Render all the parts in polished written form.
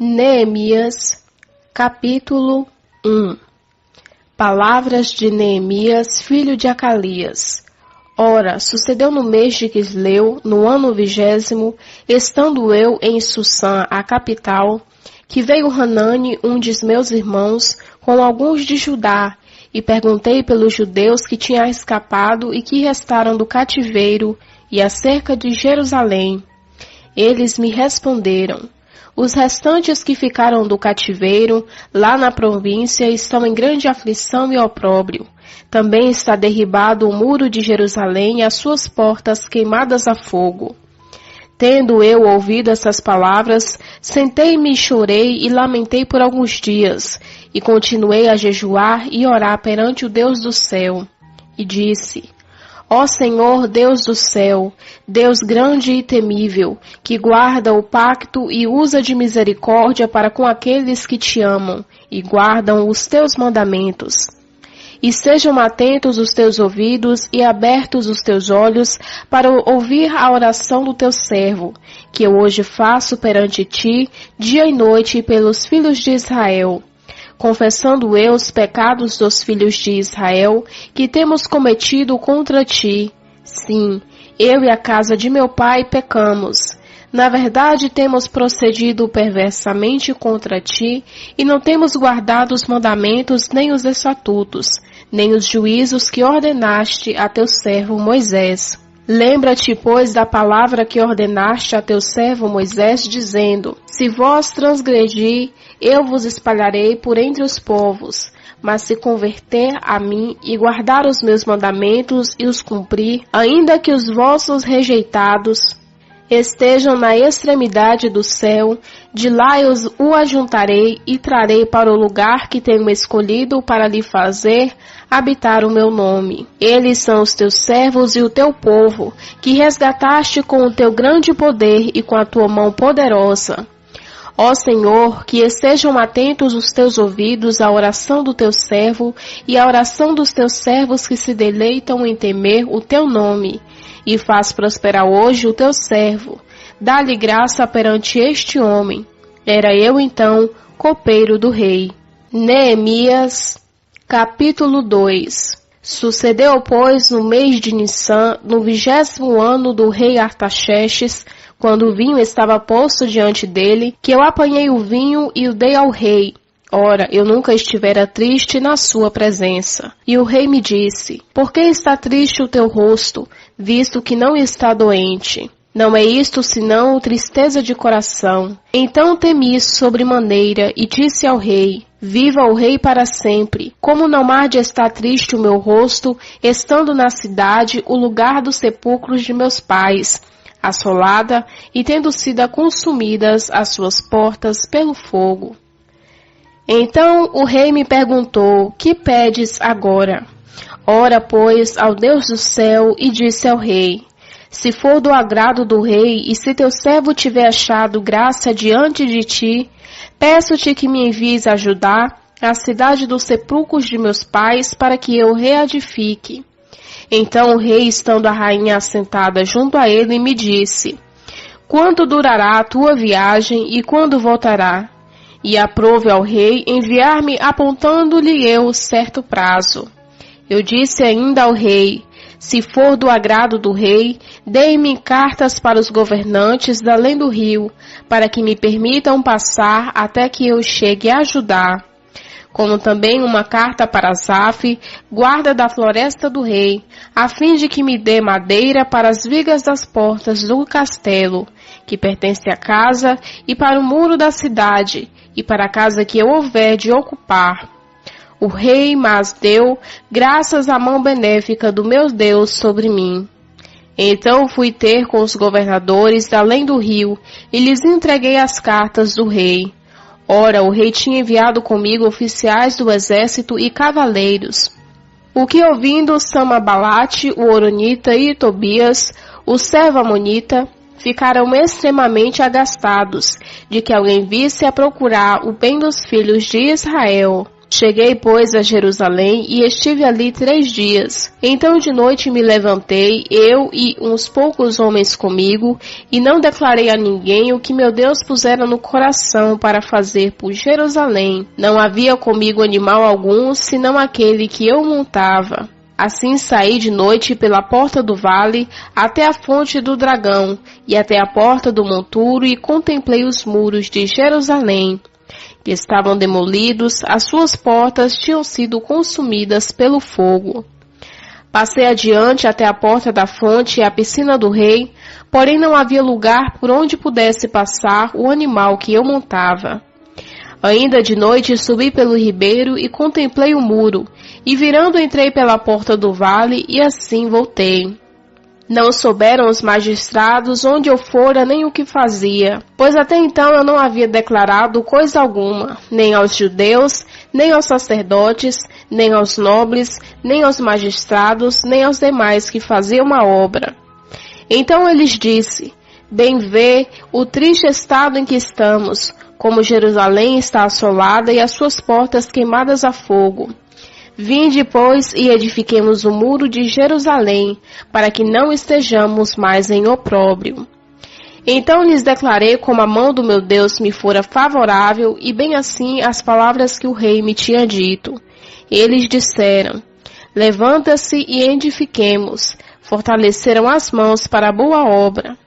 Neemias, capítulo 1. Palavras de Neemias, filho de Acalias. Ora, sucedeu no mês de Quisleu, no ano 20º, estando eu em Susã, a capital, que veio Hanani, um dos meus irmãos, com alguns de Judá, e perguntei pelos judeus que tinham escapado e que restaram do cativeiro, e acerca de Jerusalém. Eles me responderam: os restantes que ficaram do cativeiro, lá na província, estão em grande aflição e opróbrio. Também está derribado o muro de Jerusalém e as suas portas queimadas a fogo. Tendo eu ouvido essas palavras, sentei-me e chorei e lamentei por alguns dias, e continuei a jejuar e orar perante o Deus do céu. E disse: ó Senhor, Deus do céu, Deus grande e temível, que guarda o pacto e usa de misericórdia para com aqueles que te amam e guardam os teus mandamentos. E sejam atentos os teus ouvidos e abertos os teus olhos para ouvir a oração do teu servo, que eu hoje faço perante ti, dia e noite, pelos filhos de Israel, confessando eu os pecados dos filhos de Israel, que temos cometido contra ti. Sim, eu e a casa de meu pai pecamos. Na verdade, temos procedido perversamente contra ti, e não temos guardado os mandamentos, nem os estatutos, nem os juízos que ordenaste a teu servo Moisés. Lembra-te, pois, da palavra que ordenaste a teu servo Moisés, dizendo: se vós transgredir, eu vos espalharei por entre os povos. Mas se converter a mim e guardar os meus mandamentos e os cumprir, ainda que os vossos rejeitados estejam na extremidade do céu, de lá eu o ajuntarei e trarei para o lugar que tenho escolhido para lhe fazer habitar o meu nome. Eles são os teus servos e o teu povo, que resgataste com o teu grande poder e com a tua mão poderosa. Ó Senhor, que estejam atentos os teus ouvidos à oração do teu servo e à oração dos teus servos que se deleitam em temer o teu nome, e faz prosperar hoje o teu servo. Dá-lhe graça perante este homem. Era eu então copeiro do rei. Neemias, capítulo 2. Sucedeu, pois, no mês de Nissan, no 20º ano do rei Artaxerxes, quando o vinho estava posto diante dele, que eu apanhei o vinho e o dei ao rei. Ora, eu nunca estivera triste na sua presença. E o rei me disse: por que está triste o teu rosto, visto que não está doente? Não é isto senão tristeza de coração. Então temi sobremaneira e disse ao rei: viva o rei para sempre. Como não há de estar triste o meu rosto, estando na cidade o lugar dos sepulcros de meus pais, assolada e tendo sido consumidas as suas portas pelo fogo? Então o rei me perguntou: que pedes agora? Ora, pois, ao Deus do céu, e disse ao rei: se for do agrado do rei, e se teu servo tiver achado graça diante de ti, peço-te que me envies a Judá, a cidade dos sepulcros de meus pais, para que eu reedifique. Então o rei, estando a rainha assentada junto a ele, me disse: quanto durará a tua viagem e quando voltará? E aprouve ao rei enviar-me, apontando-lhe eu certo prazo. Eu disse ainda ao rei: se for do agrado do rei, dê-me cartas para os governantes da além do rio, para que me permitam passar até que eu chegue a Judá. Como também uma carta para Asaf, guarda da floresta do rei, a fim de que me dê madeira para as vigas das portas do castelo, que pertence à casa, e para o muro da cidade, e para a casa que eu houver de ocupar. O rei mas deu graças à mão benéfica do meu Deus sobre mim. Então fui ter com os governadores da além do rio, e lhes entreguei as cartas do rei. Ora, o rei tinha enviado comigo oficiais do exército e cavaleiros. O que ouvindo Samabalate, o Horonita, e Tobias, o servo amonita, ficaram extremamente agastados, de que alguém visse a procurar o bem dos filhos de Israel. Cheguei, pois, a Jerusalém e estive ali 3 dias. Então de noite me levantei, eu e uns poucos homens comigo, e não declarei a ninguém o que meu Deus pusera no coração para fazer por Jerusalém. Não havia comigo animal algum, senão aquele que eu montava. Assim saí de noite pela porta do vale até a fonte do dragão e até a porta do monturo e contemplei os muros de Jerusalém, que estavam demolidos, as suas portas tinham sido consumidas pelo fogo. Passei adiante até a porta da fonte e a piscina do rei, porém não havia lugar por onde pudesse passar o animal que eu montava. Ainda de noite subi pelo ribeiro e contemplei o muro, e virando entrei pela porta do vale e assim voltei. Não souberam os magistrados onde eu fora nem o que fazia, pois até então eu não havia declarado coisa alguma, nem aos judeus, nem aos sacerdotes, nem aos nobres, nem aos magistrados, nem aos demais que faziam a obra. Então eu lhes disse: bem vê o triste estado em que estamos, como Jerusalém está assolada e as suas portas queimadas a fogo. Vinde, pois, e edifiquemos o muro de Jerusalém, para que não estejamos mais em opróbrio. Então lhes declarei como a mão do meu Deus me fora favorável, e bem assim as palavras que o rei me tinha dito. Eles disseram: levanta-se e edifiquemos. Fortaleceram as mãos para a boa obra.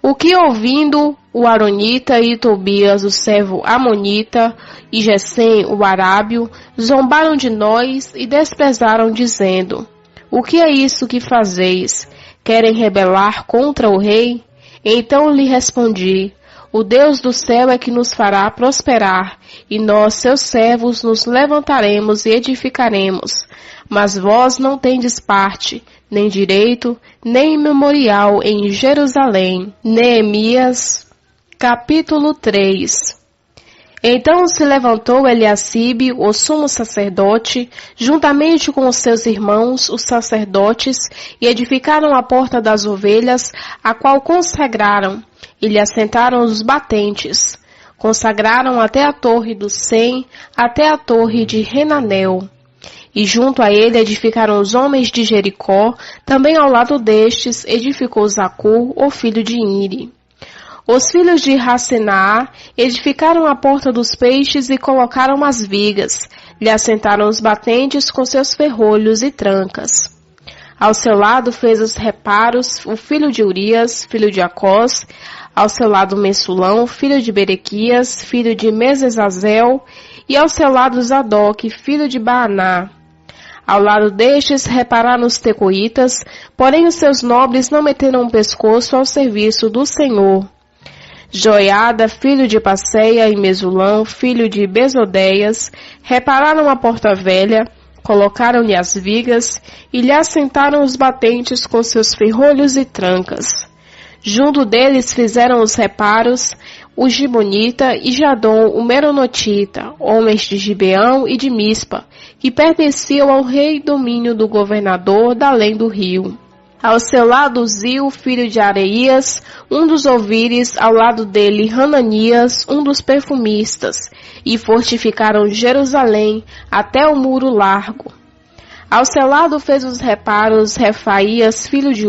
O que ouvindo o Aronita e Tobias, o servo Amonita, e Gesem, o Arábio, zombaram de nós e desprezaram, dizendo: o que é isso que fazeis? Querem rebelar contra o rei? Então lhe respondi: o Deus do céu é que nos fará prosperar, e nós, seus servos, nos levantaremos e edificaremos. Mas vós não tendes parte, nem direito, nem memorial em Jerusalém. Neemias, capítulo 3. Então se levantou Eliacibe, o sumo sacerdote, juntamente com os seus irmãos, os sacerdotes, e edificaram a porta das ovelhas, a qual consagraram, e lhe assentaram os batentes. Consagraram até a torre do Sem, até a torre de Renanel. E junto a ele edificaram os homens de Jericó, também ao lado destes edificou Zacur, o filho de Iri. Os filhos de Racenaá edificaram a porta dos peixes e colocaram as vigas, lhe assentaram os batentes com seus ferrolhos e trancas. Ao seu lado fez os reparos o filho de Urias, filho de Acós, ao seu lado Messulão, filho de Berequias, filho de Mesezazel, e ao seu lado Zadok, filho de Baaná. Ao lado destes repararam os tecoitas, porém os seus nobres não meteram o pescoço ao serviço do Senhor. Joiada, filho de Passeia, e Mesulão, filho de Besodeias, repararam a porta velha, colocaram-lhe as vigas, e lhe assentaram os batentes com seus ferrolhos e trancas. Junto deles fizeram os reparos o Gibonita e Jadom, o Meronotita, homens de Gibeão e de Mispa, que pertenciam ao rei domínio do governador da além do rio. Ao seu lado Zil, filho de Areias, um dos ouvires, ao lado dele Hananias, um dos perfumistas, e fortificaram Jerusalém até o muro largo. Ao seu lado fez os reparos Refaías, filho de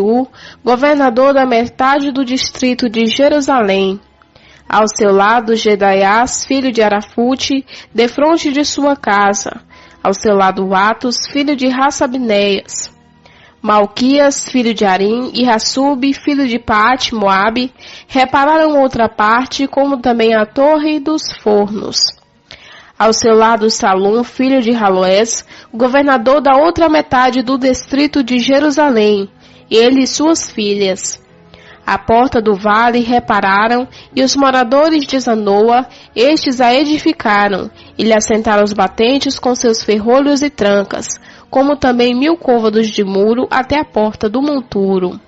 governador da metade do distrito de Jerusalém. Ao seu lado Gedaiás, filho de Arafute, defronte de sua casa. Ao seu lado Atos, filho de Rassabneias. Malquias, filho de Arim, e Hassub, filho de Paate, Moabe, repararam outra parte, como também a torre dos fornos. Ao seu lado Salum, filho de Haloés, governador da outra metade do distrito de Jerusalém, ele e suas filhas. A porta do vale repararam, e os moradores de Zanoa, estes a edificaram, e lhe assentaram os batentes com seus ferrolhos e trancas, como também 1000 côvados de muro até a porta do monturo.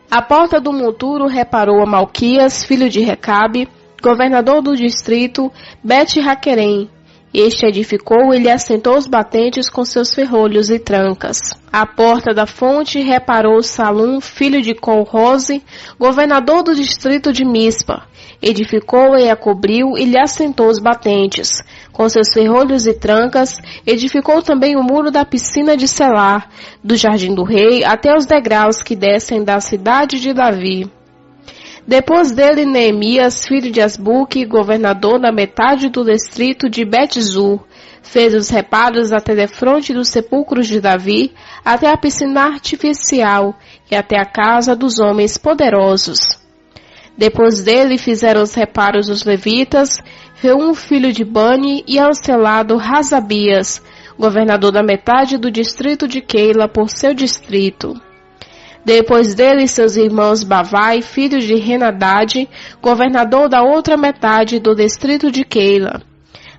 A porta do monturo reparou a Malquias, filho de Recabe, governador do distrito Bet-Raquerem. Este edificou e lhe assentou os batentes com seus ferrolhos e trancas. A porta da fonte reparou Salum, filho de Colrose, governador do distrito de Mispa. Edificou e a cobriu e lhe assentou os batentes, com seus ferrolhos e trancas, edificou também o muro da piscina de Selá, do jardim do rei até os degraus que descem da cidade de Davi. Depois dele, Neemias, filho de Asbuque, governador da metade do distrito de Bet-Zur, fez os reparos até defronte dos sepulcros de Davi, até a piscina artificial e até a casa dos homens poderosos. Depois dele fizeram os reparos os levitas, Reum, filho de Bani, e ao seu lado Razabias, governador da metade do distrito de Keila, por seu distrito. Depois dele seus irmãos Bavai, filho de Henadade, governador da outra metade do distrito de Keila.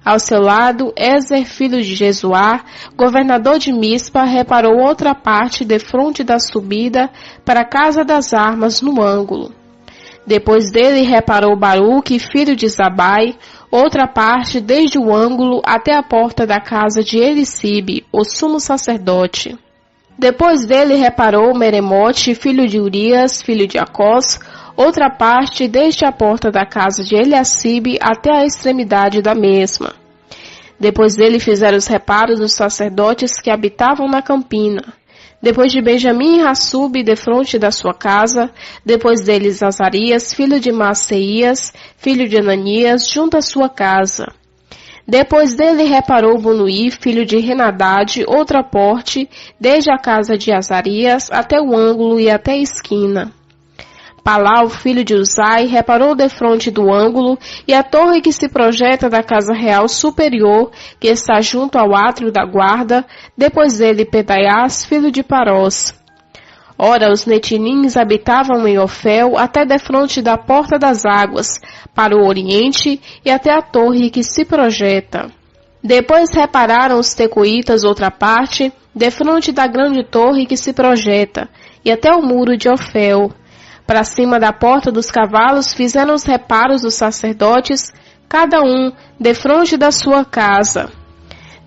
Ao seu lado, Ezer, filho de Jesuá, governador de Mispa, reparou outra parte defronte da subida para a casa das armas no ângulo. Depois dele reparou Baruque, filho de Zabai, outra parte desde o ângulo até a porta da casa de Elisibe, o sumo sacerdote. Depois dele reparou Meremote, filho de Urias, filho de Acós, outra parte desde a porta da casa de Eliacibe até a extremidade da mesma. Depois dele fizeram os reparos dos sacerdotes que habitavam na campina. Depois de Benjamim e Hassube, defronte da sua casa, depois deles Azarias, filho de Maaseias, filho de Ananias, junto à sua casa. Depois dele reparou Bunuí, filho de Henadade, outra porte, desde a casa de Azarias até o ângulo e até a esquina. Palau, filho de Uzai, reparou defronte do ângulo e a torre que se projeta da casa real superior, que está junto ao átrio da guarda, depois dele Pedaiás, filho de Parós. Ora, os netinins habitavam em Ofel até defronte da porta das águas, para o oriente e até a torre que se projeta. Depois repararam os tecoitas outra parte, defronte da grande torre que se projeta, e até o muro de Ofel. Para cima da porta dos cavalos fizeram os reparos dos sacerdotes, cada um defronte da sua casa.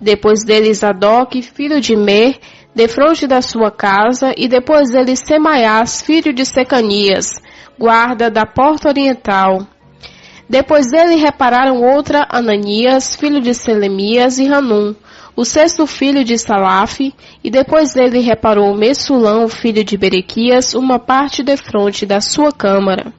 Depois dele Zadok, filho de Mer, defronte da sua casa, e depois dele Semaiás, filho de Secanias, guarda da porta oriental. Depois dele repararam outra Ananias, filho de Selemias, e Hanum, o sexto filho de Salaf, e depois dele reparou Messulão, filho de Berequias, uma parte defronte da sua câmara.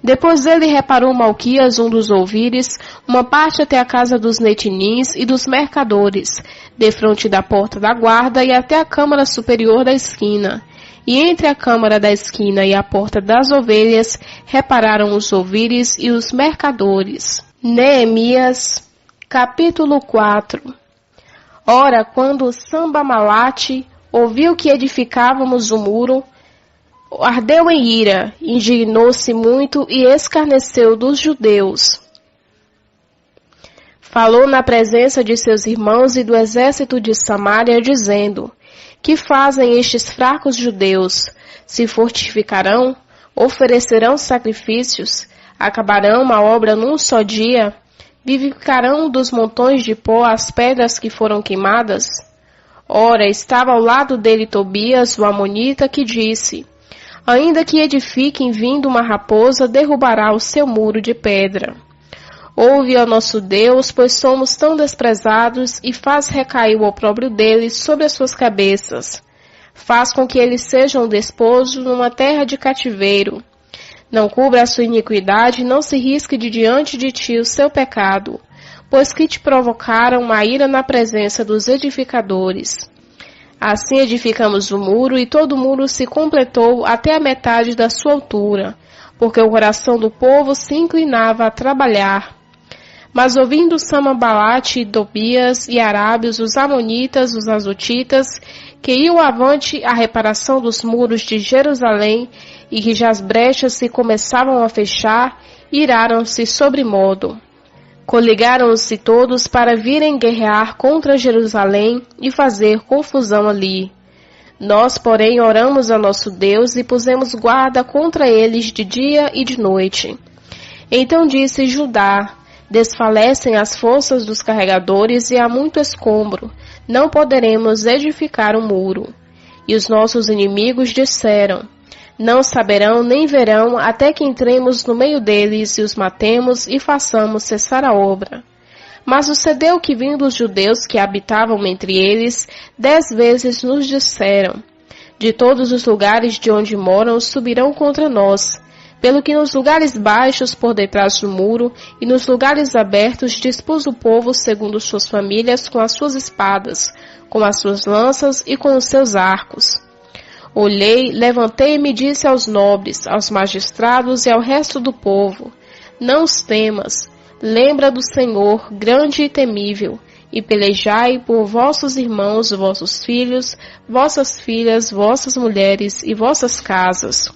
Depois dele reparou Malquias, um dos ouvires, uma parte até a casa dos netinins e dos mercadores, defronte da porta da guarda e até a câmara superior da esquina. E entre a câmara da esquina e a porta das ovelhas, repararam os ouvires e os mercadores. Neemias, capítulo 4. Ora, quando Sambamalate ouviu que edificávamos o muro, ardeu em ira, indignou-se muito e escarneceu dos judeus. Falou na presença de seus irmãos e do exército de Samaria, dizendo: Que fazem estes fracos judeus? Se fortificarão? Oferecerão sacrifícios? Acabarão a obra num só dia? Vivificarão dos montões de pó as pedras que foram queimadas? Ora, estava ao lado dele Tobias, o amonita, que disse: Ainda que edifiquem vindo uma raposa, derrubará o seu muro de pedra. Ouve, ó nosso Deus, pois somos tão desprezados, e faz recair o opróbrio deles sobre as suas cabeças. Faz com que eles sejam desposos numa terra de cativeiro. Não cubra a sua iniquidade, não se risque de diante de ti o seu pecado, pois que te provocaram a ira na presença dos edificadores. Assim edificamos o muro, e todo o muro se completou até a metade da sua altura, porque o coração do povo se inclinava a trabalhar. Mas ouvindo Sambalate, Tobias e Arábios, os amonitas, os azotitas, que iam avante à reparação dos muros de Jerusalém, e que já as brechas se começavam a fechar, iraram-se sobremodo. Coligaram-se todos para virem guerrear contra Jerusalém e fazer confusão ali. Nós, porém, oramos a nosso Deus e pusemos guarda contra eles de dia e de noite. Então disse Judá: Desfalecem as forças dos carregadores e há muito escombro, não poderemos edificar o muro. E os nossos inimigos disseram: Não saberão nem verão até que entremos no meio deles e os matemos e façamos cessar a obra. Mas sucedeu que, vindo os judeus que habitavam entre eles, 10 vezes nos disseram: de todos os lugares de onde moram subirão contra nós, pelo que nos lugares baixos por detrás do muro e nos lugares abertos dispôs o povo segundo suas famílias com as suas espadas, com as suas lanças e com os seus arcos. Olhei, levantei-me e disse aos nobres, aos magistrados e ao resto do povo: não os temas, lembra do Senhor, grande e temível, e pelejai por vossos irmãos, vossos filhos, vossas filhas, vossas mulheres e vossas casas.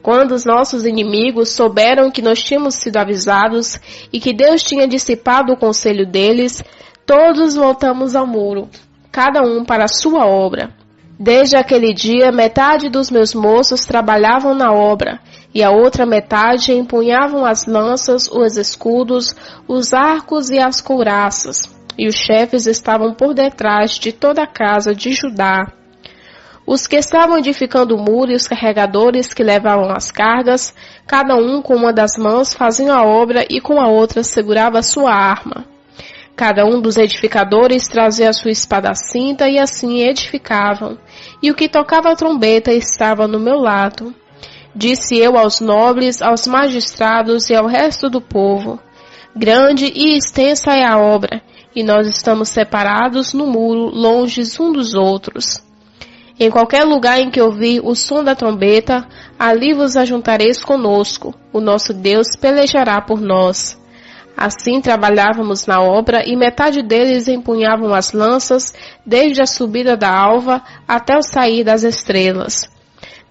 Quando os nossos inimigos souberam que nós tínhamos sido avisados e que Deus tinha dissipado o conselho deles, todos voltamos ao muro, cada um para a sua obra. Desde aquele dia, metade dos meus moços trabalhavam na obra, e a outra metade empunhavam as lanças, os escudos, os arcos e as couraças, e os chefes estavam por detrás de toda a casa de Judá. Os que estavam edificando o muro e os carregadores que levavam as cargas, cada um com uma das mãos fazia a obra e com a outra segurava a sua arma. Cada um dos edificadores trazia a sua espada à cinta e assim edificavam. E o que tocava a trombeta estava no meu lado. Disse eu aos nobres, aos magistrados e ao resto do povo: grande e extensa é a obra, e nós estamos separados no muro, longes um dos outros. Em qualquer lugar em que ouvir o som da trombeta, ali vos ajuntareis conosco. O nosso Deus pelejará por nós. Assim trabalhávamos na obra, e metade deles empunhavam as lanças, desde a subida da alva até o sair das estrelas.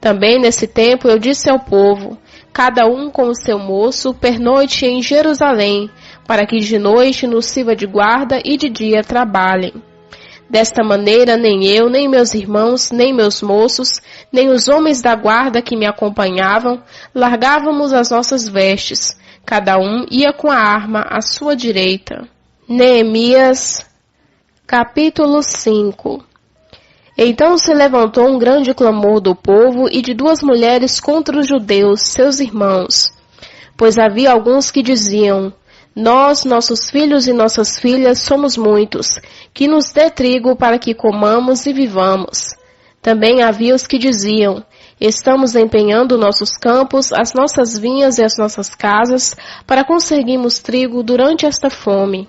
Também nesse tempo eu disse ao povo: cada um com o seu moço pernoite em Jerusalém, para que de noite nos sirva de guarda e de dia trabalhem. Desta maneira, nem eu, nem meus irmãos, nem meus moços, nem os homens da guarda que me acompanhavam, largávamos as nossas vestes. Cada um ia com a arma à sua direita. Neemias, capítulo 5. Então se levantou um grande clamor do povo e de 2 mulheres contra os judeus, seus irmãos. Pois havia alguns que diziam: nós, nossos filhos e nossas filhas, somos muitos, que nos dê trigo para que comamos e vivamos. Também havia os que diziam: estamos empenhando nossos campos, as nossas vinhas e as nossas casas, para conseguirmos trigo durante esta fome.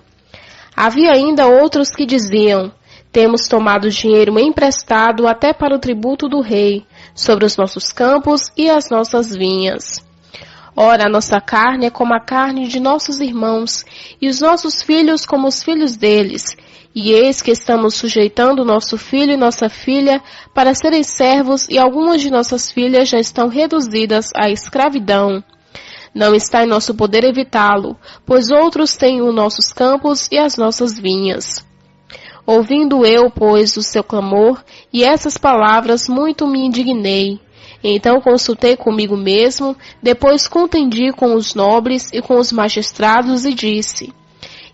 Havia ainda outros que diziam: temos tomado dinheiro emprestado até para o tributo do rei, sobre os nossos campos e as nossas vinhas. Ora, a nossa carne é como a carne de nossos irmãos, e os nossos filhos como os filhos deles. E eis que estamos sujeitando nosso filho e nossa filha para serem servos, e algumas de nossas filhas já estão reduzidas à escravidão. Não está em nosso poder evitá-lo, pois outros têm os nossos campos e as nossas vinhas. Ouvindo eu, pois, o seu clamor, e essas palavras, muito me indignei. Então consultei comigo mesmo, depois contendi com os nobres e com os magistrados e disse: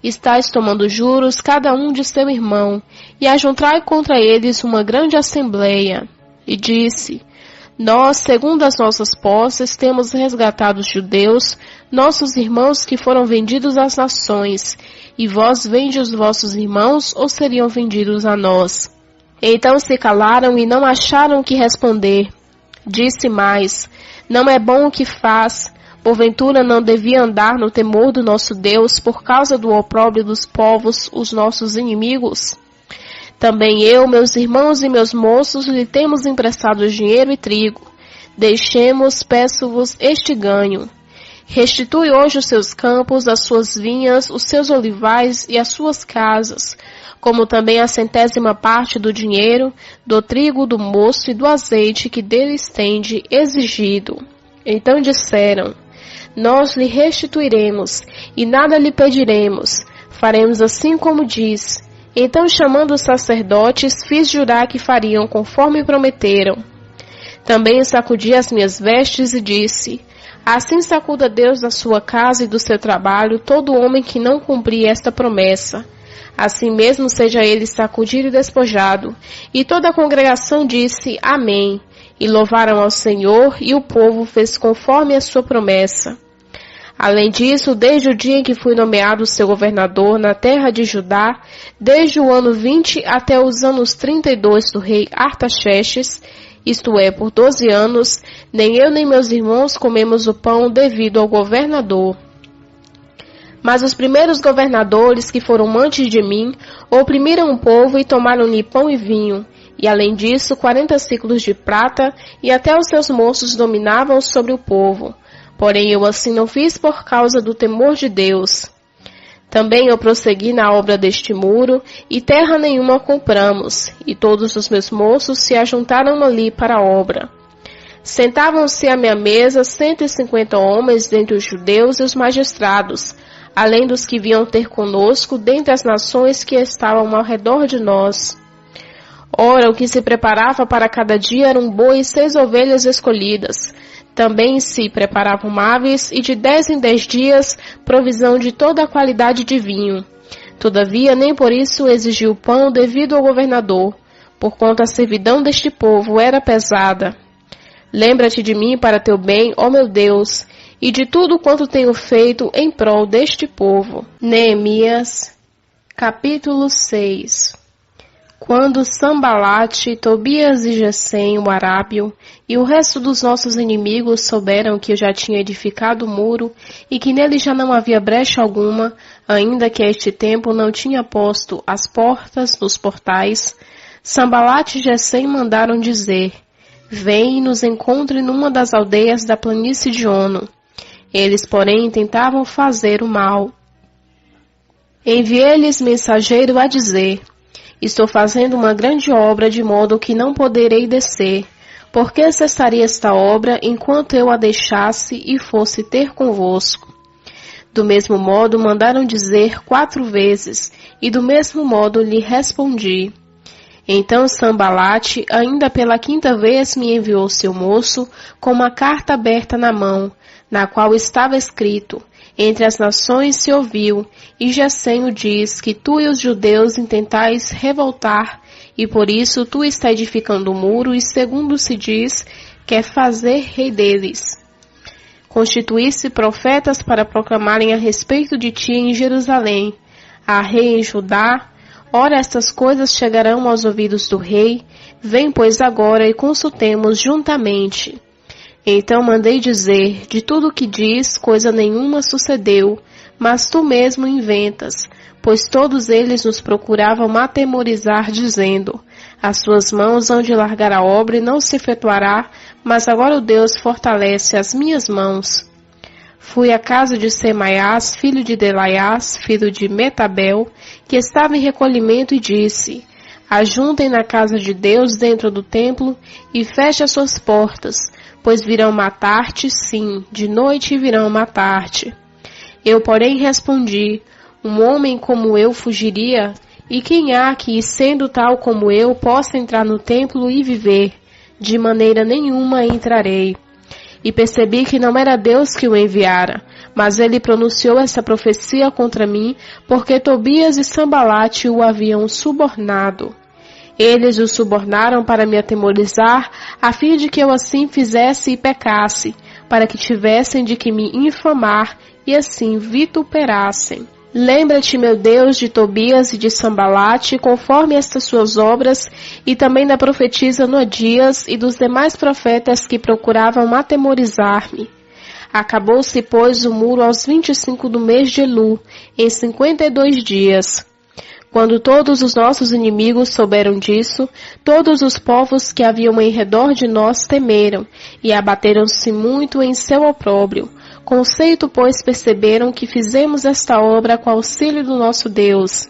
estais tomando juros cada um de seu irmão, e ajuntai contra eles uma grande assembleia. E disse: nós, segundo as nossas posses, temos resgatado os judeus, nossos irmãos que foram vendidos às nações, e vós vende os vossos irmãos, ou seriam vendidos a nós? Então se calaram e não acharam o que responder. Disse mais: não é bom o que faz, porventura não devia andar no temor do nosso Deus por causa do opróbrio dos povos, os nossos inimigos? Também eu, meus irmãos e meus moços, lhe temos emprestado dinheiro e trigo. Deixemos, peço-vos, este ganho. Restitui hoje os seus campos, as suas vinhas, os seus olivais e as suas casas, como também a 100ª parte do dinheiro, do trigo, do mosto e do azeite que deles tende exigido. Então disseram: nós lhe restituiremos, e nada lhe pediremos, faremos assim como diz. Então, chamando os sacerdotes, fiz jurar que fariam conforme prometeram. Também sacudi as minhas vestes e disse: assim sacuda Deus da sua casa e do seu trabalho todo homem que não cumprir esta promessa. Assim mesmo seja ele sacudido e despojado. E toda a congregação disse: amém. E louvaram ao Senhor, e o povo fez conforme a sua promessa. Além disso, desde o dia em que fui nomeado seu governador na terra de Judá, desde o ano 20 até os anos 32 do rei Artaxerxes, isto é, por 12 anos, nem eu nem meus irmãos comemos o pão devido ao governador. Mas os primeiros governadores que foram antes de mim oprimiram o povo e tomaram-lhe pão e vinho, e além disso 40 ciclos de prata, e até os seus moços dominavam sobre o povo. Porém eu assim não fiz por causa do temor de Deus. Também eu prossegui na obra deste muro, e terra nenhuma compramos, e todos os meus moços se ajuntaram ali para a obra. Sentavam-se à minha mesa 150 homens dentre os judeus e os magistrados, além dos que vinham ter conosco dentre as nações que estavam ao redor de nós. Ora, o que se preparava para cada dia eram um boi e 6 ovelhas escolhidas. Também se preparavam aves e de 10 em 10 dias provisão de toda a qualidade de vinho. Todavia, nem por isso exigiu pão devido ao governador, porquanto a servidão deste povo era pesada. Lembra-te de mim para teu bem, ó meu Deus, e de tudo quanto tenho feito em prol deste povo. Neemias, capítulo 6. Quando Sambalate, Tobias e Gesem, o arábio, e o resto dos nossos inimigos souberam que eu já tinha edificado o muro e que nele já não havia brecha alguma, ainda que a este tempo não tinha posto as portas nos portais, Sambalate e Gesem mandaram dizer: Vem e nos encontre numa das aldeias da planície de Ono. Eles, porém, tentavam fazer o mal. Enviei-lhes mensageiro a dizer: Estou fazendo uma grande obra, de modo que não poderei descer. Por que cessaria esta obra, enquanto eu a deixasse e fosse ter convosco? Do mesmo modo mandaram dizer 4 vezes, e do mesmo modo lhe respondi. Então Sambalate, ainda pela 5ª vez, me enviou seu moço, com uma carta aberta na mão, na qual estava escrito: Entre as nações se ouviu, e Gesem o diz, que tu e os judeus intentais revoltar, e por isso tu está edificando o muro, e segundo se diz, quer fazer rei deles. Constituísse profetas para proclamarem a respeito de ti em Jerusalém, há rei em Judá. Ora, estas coisas chegarão aos ouvidos do rei. Vem, pois, agora e consultemos juntamente. Então mandei dizer: de tudo o que diz, coisa nenhuma sucedeu, mas tu mesmo inventas, pois todos eles nos procuravam atemorizar, dizendo: as suas mãos hão de largar a obra e não se efetuará, mas agora o Deus fortalece as minhas mãos. Fui à casa de Semaias, filho de Delaias, filho de Metabel, que estava em recolhimento, e disse: ajuntem na casa de Deus dentro do templo e feche as suas portas, pois virão matar-te, sim, de noite virão matar-te. Eu, porém, respondi: um homem como eu fugiria? E quem há que, sendo tal como eu, possa entrar no templo e viver? De maneira nenhuma entrarei. E percebi que não era Deus que o enviara, mas ele pronunciou essa profecia contra mim, porque Tobias e Sambalate o haviam subornado. Eles o subornaram para me atemorizar, a fim de que eu assim fizesse e pecasse, para que tivessem de que me infamar e assim vituperassem. Lembra-te, meu Deus, de Tobias e de Sambalate, conforme estas suas obras, e também da profetisa Noadias e dos demais profetas que procuravam atemorizar-me. Acabou-se, pois, o muro aos 25 do mês de Elu, em 52 dias. Quando todos os nossos inimigos souberam disso, todos os povos que haviam em redor de nós temeram, e abateram-se muito em seu opróbrio. Conceito, pois, perceberam que fizemos esta obra com auxílio do nosso Deus.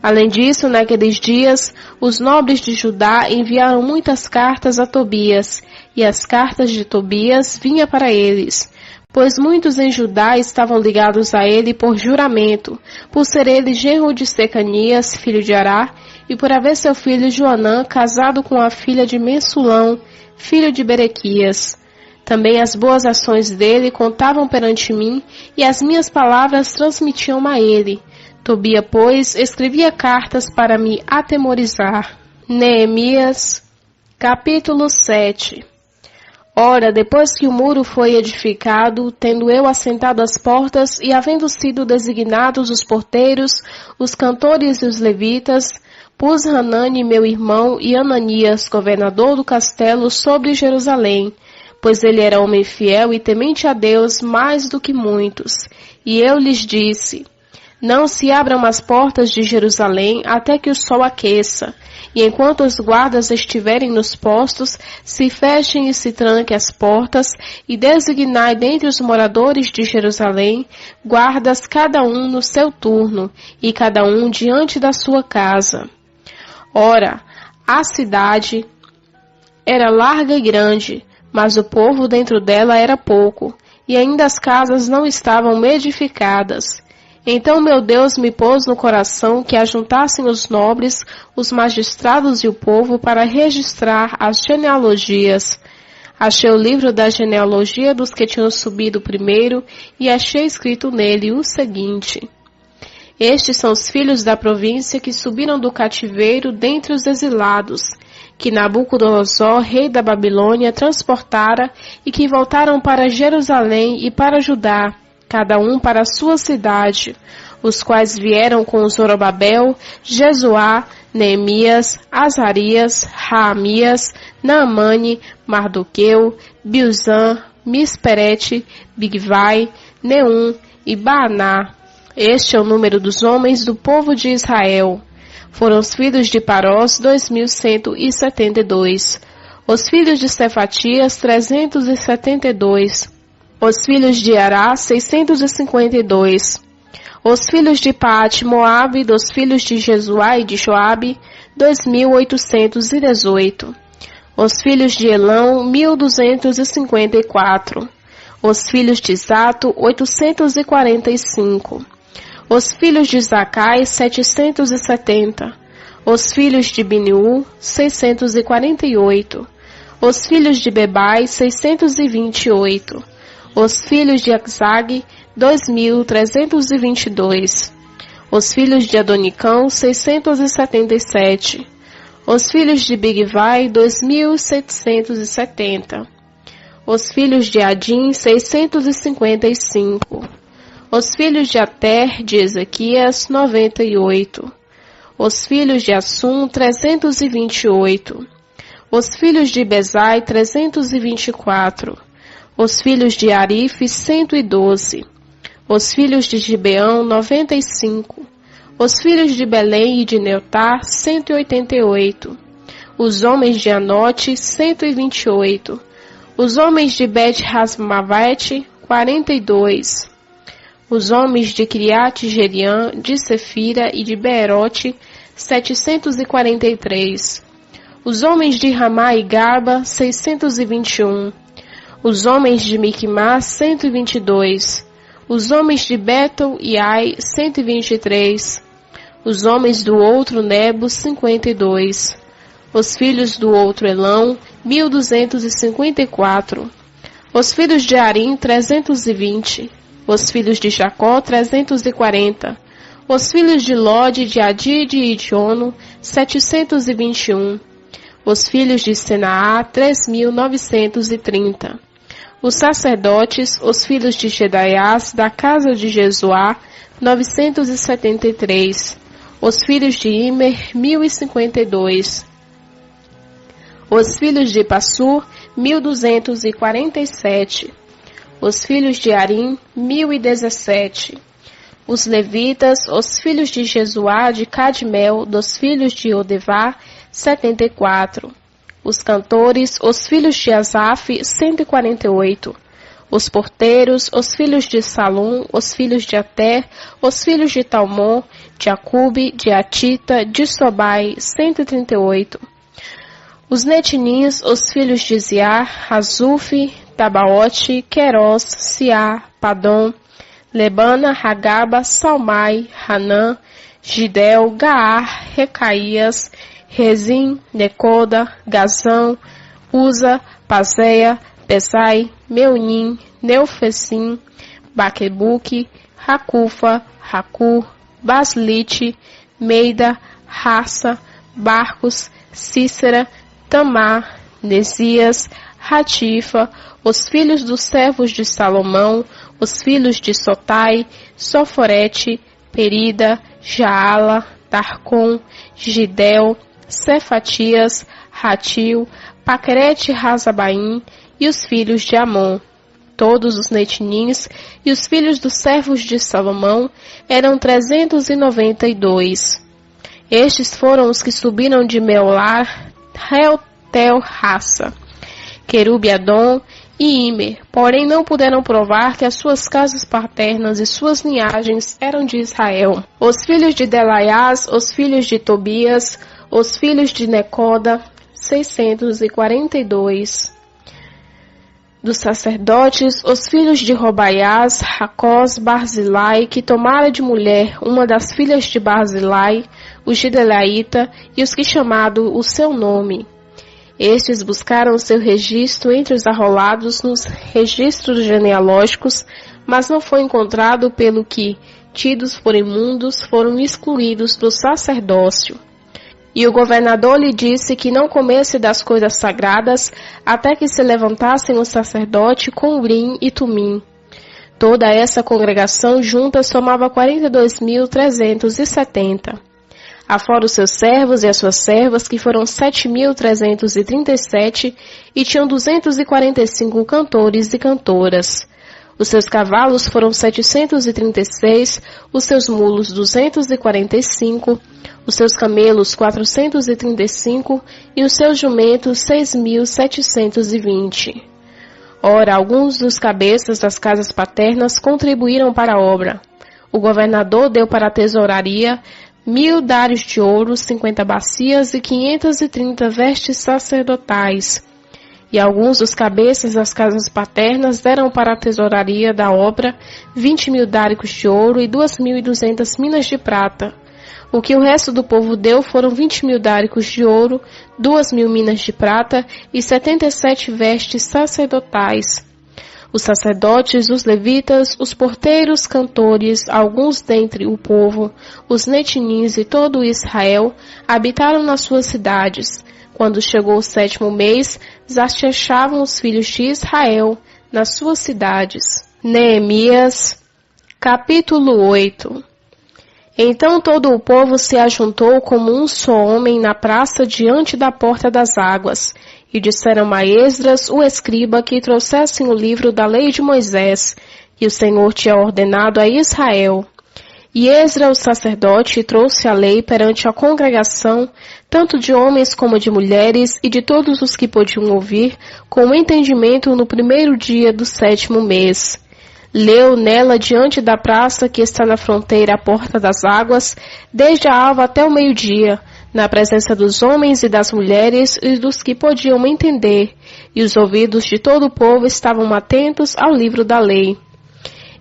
Além disso, naqueles dias, os nobres de Judá enviaram muitas cartas a Tobias, e as cartas de Tobias vinham para eles, pois muitos em Judá estavam ligados a ele por juramento, por ser ele genro de Secanias, filho de Ará, e por haver seu filho Joanã casado com a filha de Mensulão, filho de Berequias. Também as boas ações dele contavam perante mim, e as minhas palavras transmitiam a ele. Tobia, pois, escrevia cartas para me atemorizar. Neemias, capítulo 7. Ora, depois que o muro foi edificado, tendo eu assentado às portas, e havendo sido designados os porteiros, os cantores e os levitas, pus Hanani, meu irmão, e Ananias, governador do castelo, sobre Jerusalém, pois ele era homem fiel e temente a Deus mais do que muitos. E eu lhes disse: não se abram as portas de Jerusalém até que o sol aqueça, e enquanto os guardas estiverem nos postos, se fechem e se tranquem as portas, e designai dentre os moradores de Jerusalém guardas cada um no seu turno, e cada um diante da sua casa. Ora, a cidade era larga e grande, mas o povo dentro dela era pouco, e ainda as casas não estavam edificadas. Então meu Deus me pôs no coração que ajuntassem os nobres, os magistrados e o povo para registrar as genealogias. Achei o livro da genealogia dos que tinham subido primeiro e achei escrito nele o seguinte: estes são os filhos da província que subiram do cativeiro dentre os exilados, que Nabucodonosor, rei da Babilônia, transportara e que voltaram para Jerusalém e para Judá, cada um para a sua cidade, os quais vieram com Zorobabel, Jesuá, Neemias, Azarias, Raamias, Naamane, Mardoqueu, Bilzã, Misperete, Bigvai, Neum e Baaná. Este é o número dos homens do povo de Israel. Foram os filhos de Parós, 2.172. Os filhos de Cefatias, 372. Os filhos de Ará, 652. Os filhos de Paate, Moabe, dos filhos de Jesuá e de Joabe, 2.818. Os filhos de Elão, 1.254. Os filhos de Zato, 845. Os filhos de Zacai, 770. Os filhos de Biniú, 648. Os filhos de Bebai, 628. Os filhos de Axag, 2.322. Os filhos de Adonicão, 677. Os filhos de Bigvai, 2.770. Os filhos de Adim, 655. Os filhos de Ater, de Ezequias, 98. Os filhos de Assum, 328. Os filhos de Bezai, 324. Os filhos de Arife, 112. Os filhos de Gibeão, 95. Os filhos de Belém e de Neutá, 188. Os homens de Anote, 128. Os homens de Bet-Rasmavete, 42. Os homens de Criate Jeriã, de Sefira e de Beerote, 743. Os homens de Ramá e Garba, 621. Os homens de Miquimás, 122. Os homens de Betel e Ai, 123. Os homens do outro Nebo, 52. Os filhos do outro Elão, 1.254. Os filhos de Arim, 320. Os filhos de Jacó, 340. Os filhos de Lode, de Adide e de Ono, 721. Os filhos de Senaá, 3.930. Os sacerdotes, os filhos de Jedaiás, da casa de Jesuá, 973. Os filhos de Imer, 1.052. Os filhos de Passur, 1.247. Os filhos de Arim, 1.017. Os levitas, os filhos de Jesuá, de Cadmel, dos filhos de Odevá, 74. Os cantores, os filhos de Asaf, 148. Os porteiros, os filhos de Salum, os filhos de Ater, os filhos de Talmon, de Acube, de Atita, de Sobai, 138. Os netinins, os filhos de Ziar, Azuf, Tabaote, Querós, Siá, Padom, Lebana, Hagaba, Salmai, Hanã, Gidel, Gaar, Recaías, Rezim, Necoda, Gazão, Uza, Pazéia, Pesai, Meunim, Neufecim, Baquebuque, Racufa, Racur, Baslite, Meida, Raça, Barcos, Cícera, Tamar, Nesias, Ratifa, os filhos dos servos de Salomão, os filhos de Sotai, Soforete, Perida, Jaala, Tarcon, Gidel, Cefatias, Ratil, Paquerete Razabaim e os filhos de Amon. Todos os netinins e os filhos dos servos de Salomão eram 392. Estes foram os que subiram de Meolar, Tel-Raça, Querube-Adom e Imer, porém não puderam provar que as suas casas paternas e suas linhagens eram de Israel. Os filhos de Delaias, os filhos de Tobias, os filhos de Necoda, 642. Dos sacerdotes, os filhos de Robaias, Racós, Barzilai, que tomara de mulher uma das filhas de Barzilai, os Gidelaíta e os que chamado o seu nome. Estes buscaram seu registro entre os arrolados nos registros genealógicos, mas não foi encontrado, pelo que, tidos por imundos, foram excluídos do sacerdócio. E o governador lhe disse que não comesse das coisas sagradas, até que se levantassem o sacerdote com Urim e Tumim. Toda essa congregação junta somava 42.370. Afora os seus servos e as suas servas, que foram 7.337, e tinham 245 cantores e cantoras. Os seus cavalos foram 736, os seus mulos 245, os seus camelos 435 e os seus jumentos 6.720. Ora, alguns dos cabeças das casas paternas contribuíram para a obra. O governador deu para a tesouraria 1.000 dários de ouro, 50 bacias e 530 vestes sacerdotais. E alguns dos cabeças das casas paternas deram para a tesouraria da obra 20.000 dáricos de ouro e 2.200 minas de prata. O que o resto do povo deu foram 20.000 dáricos de ouro, 2.000 minas de prata e 77 vestes sacerdotais. Os sacerdotes, os levitas, os porteiros, cantores, alguns dentre o povo, os netinins e todo Israel, habitaram nas suas cidades. Quando chegou o 7º mês, já se achavam os filhos de Israel nas suas cidades. Neemias, capítulo 8. Então todo o povo se ajuntou como um só homem na praça diante da porta das águas, e disseram a Esdras, o escriba, que trouxessem o livro da lei de Moisés, que o Senhor tinha ordenado a Israel. E Esdras, o sacerdote, trouxe a lei perante a congregação, tanto de homens como de mulheres, e de todos os que podiam ouvir, com entendimento no primeiro dia do 7º mês. Leu nela diante da praça que está na fronteira à porta das águas, desde a alva até o meio-dia, na presença dos homens e das mulheres e dos que podiam entender, e os ouvidos de todo o povo estavam atentos ao livro da lei.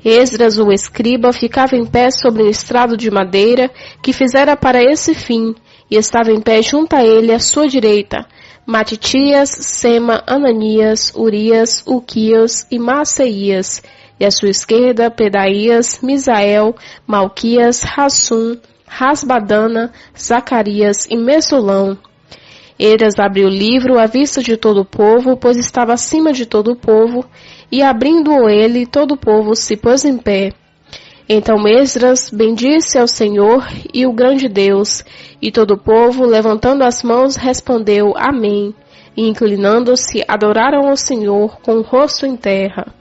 Esdras, o escriba, ficava em pé sobre um estrado de madeira que fizera para esse fim, e estava em pé junto a ele à sua direita, Matitias, Sema, Ananias, Urias, Uquias e Maceias, e à sua esquerda Pedaías, Misael, Malquias, Hassum, Rasbadana, Zacarias e Mesulão. Esdras abriu o livro à vista de todo o povo, pois estava acima de todo o povo, e abrindo-o ele, todo o povo se pôs em pé. Então Esdras bendisse ao Senhor e o grande Deus, e todo o povo, levantando as mãos, respondeu Amém, e inclinando-se, adoraram ao Senhor com o rosto em terra.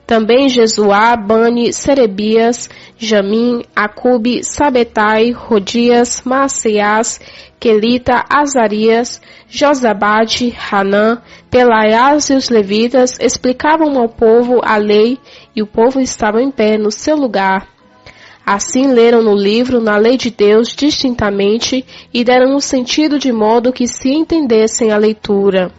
Também Jesuá, Bani, Serebias, Jamim, Acube, Sabetai, Rodias, Maaseias, Quelita, Azarias, Josabade, Hanã, Pelaias e os levitas explicavam ao povo a lei, e o povo estava em pé no seu lugar. Assim leram no livro, na lei de Deus, distintamente, e deram o sentido de modo que se entendessem a leitura.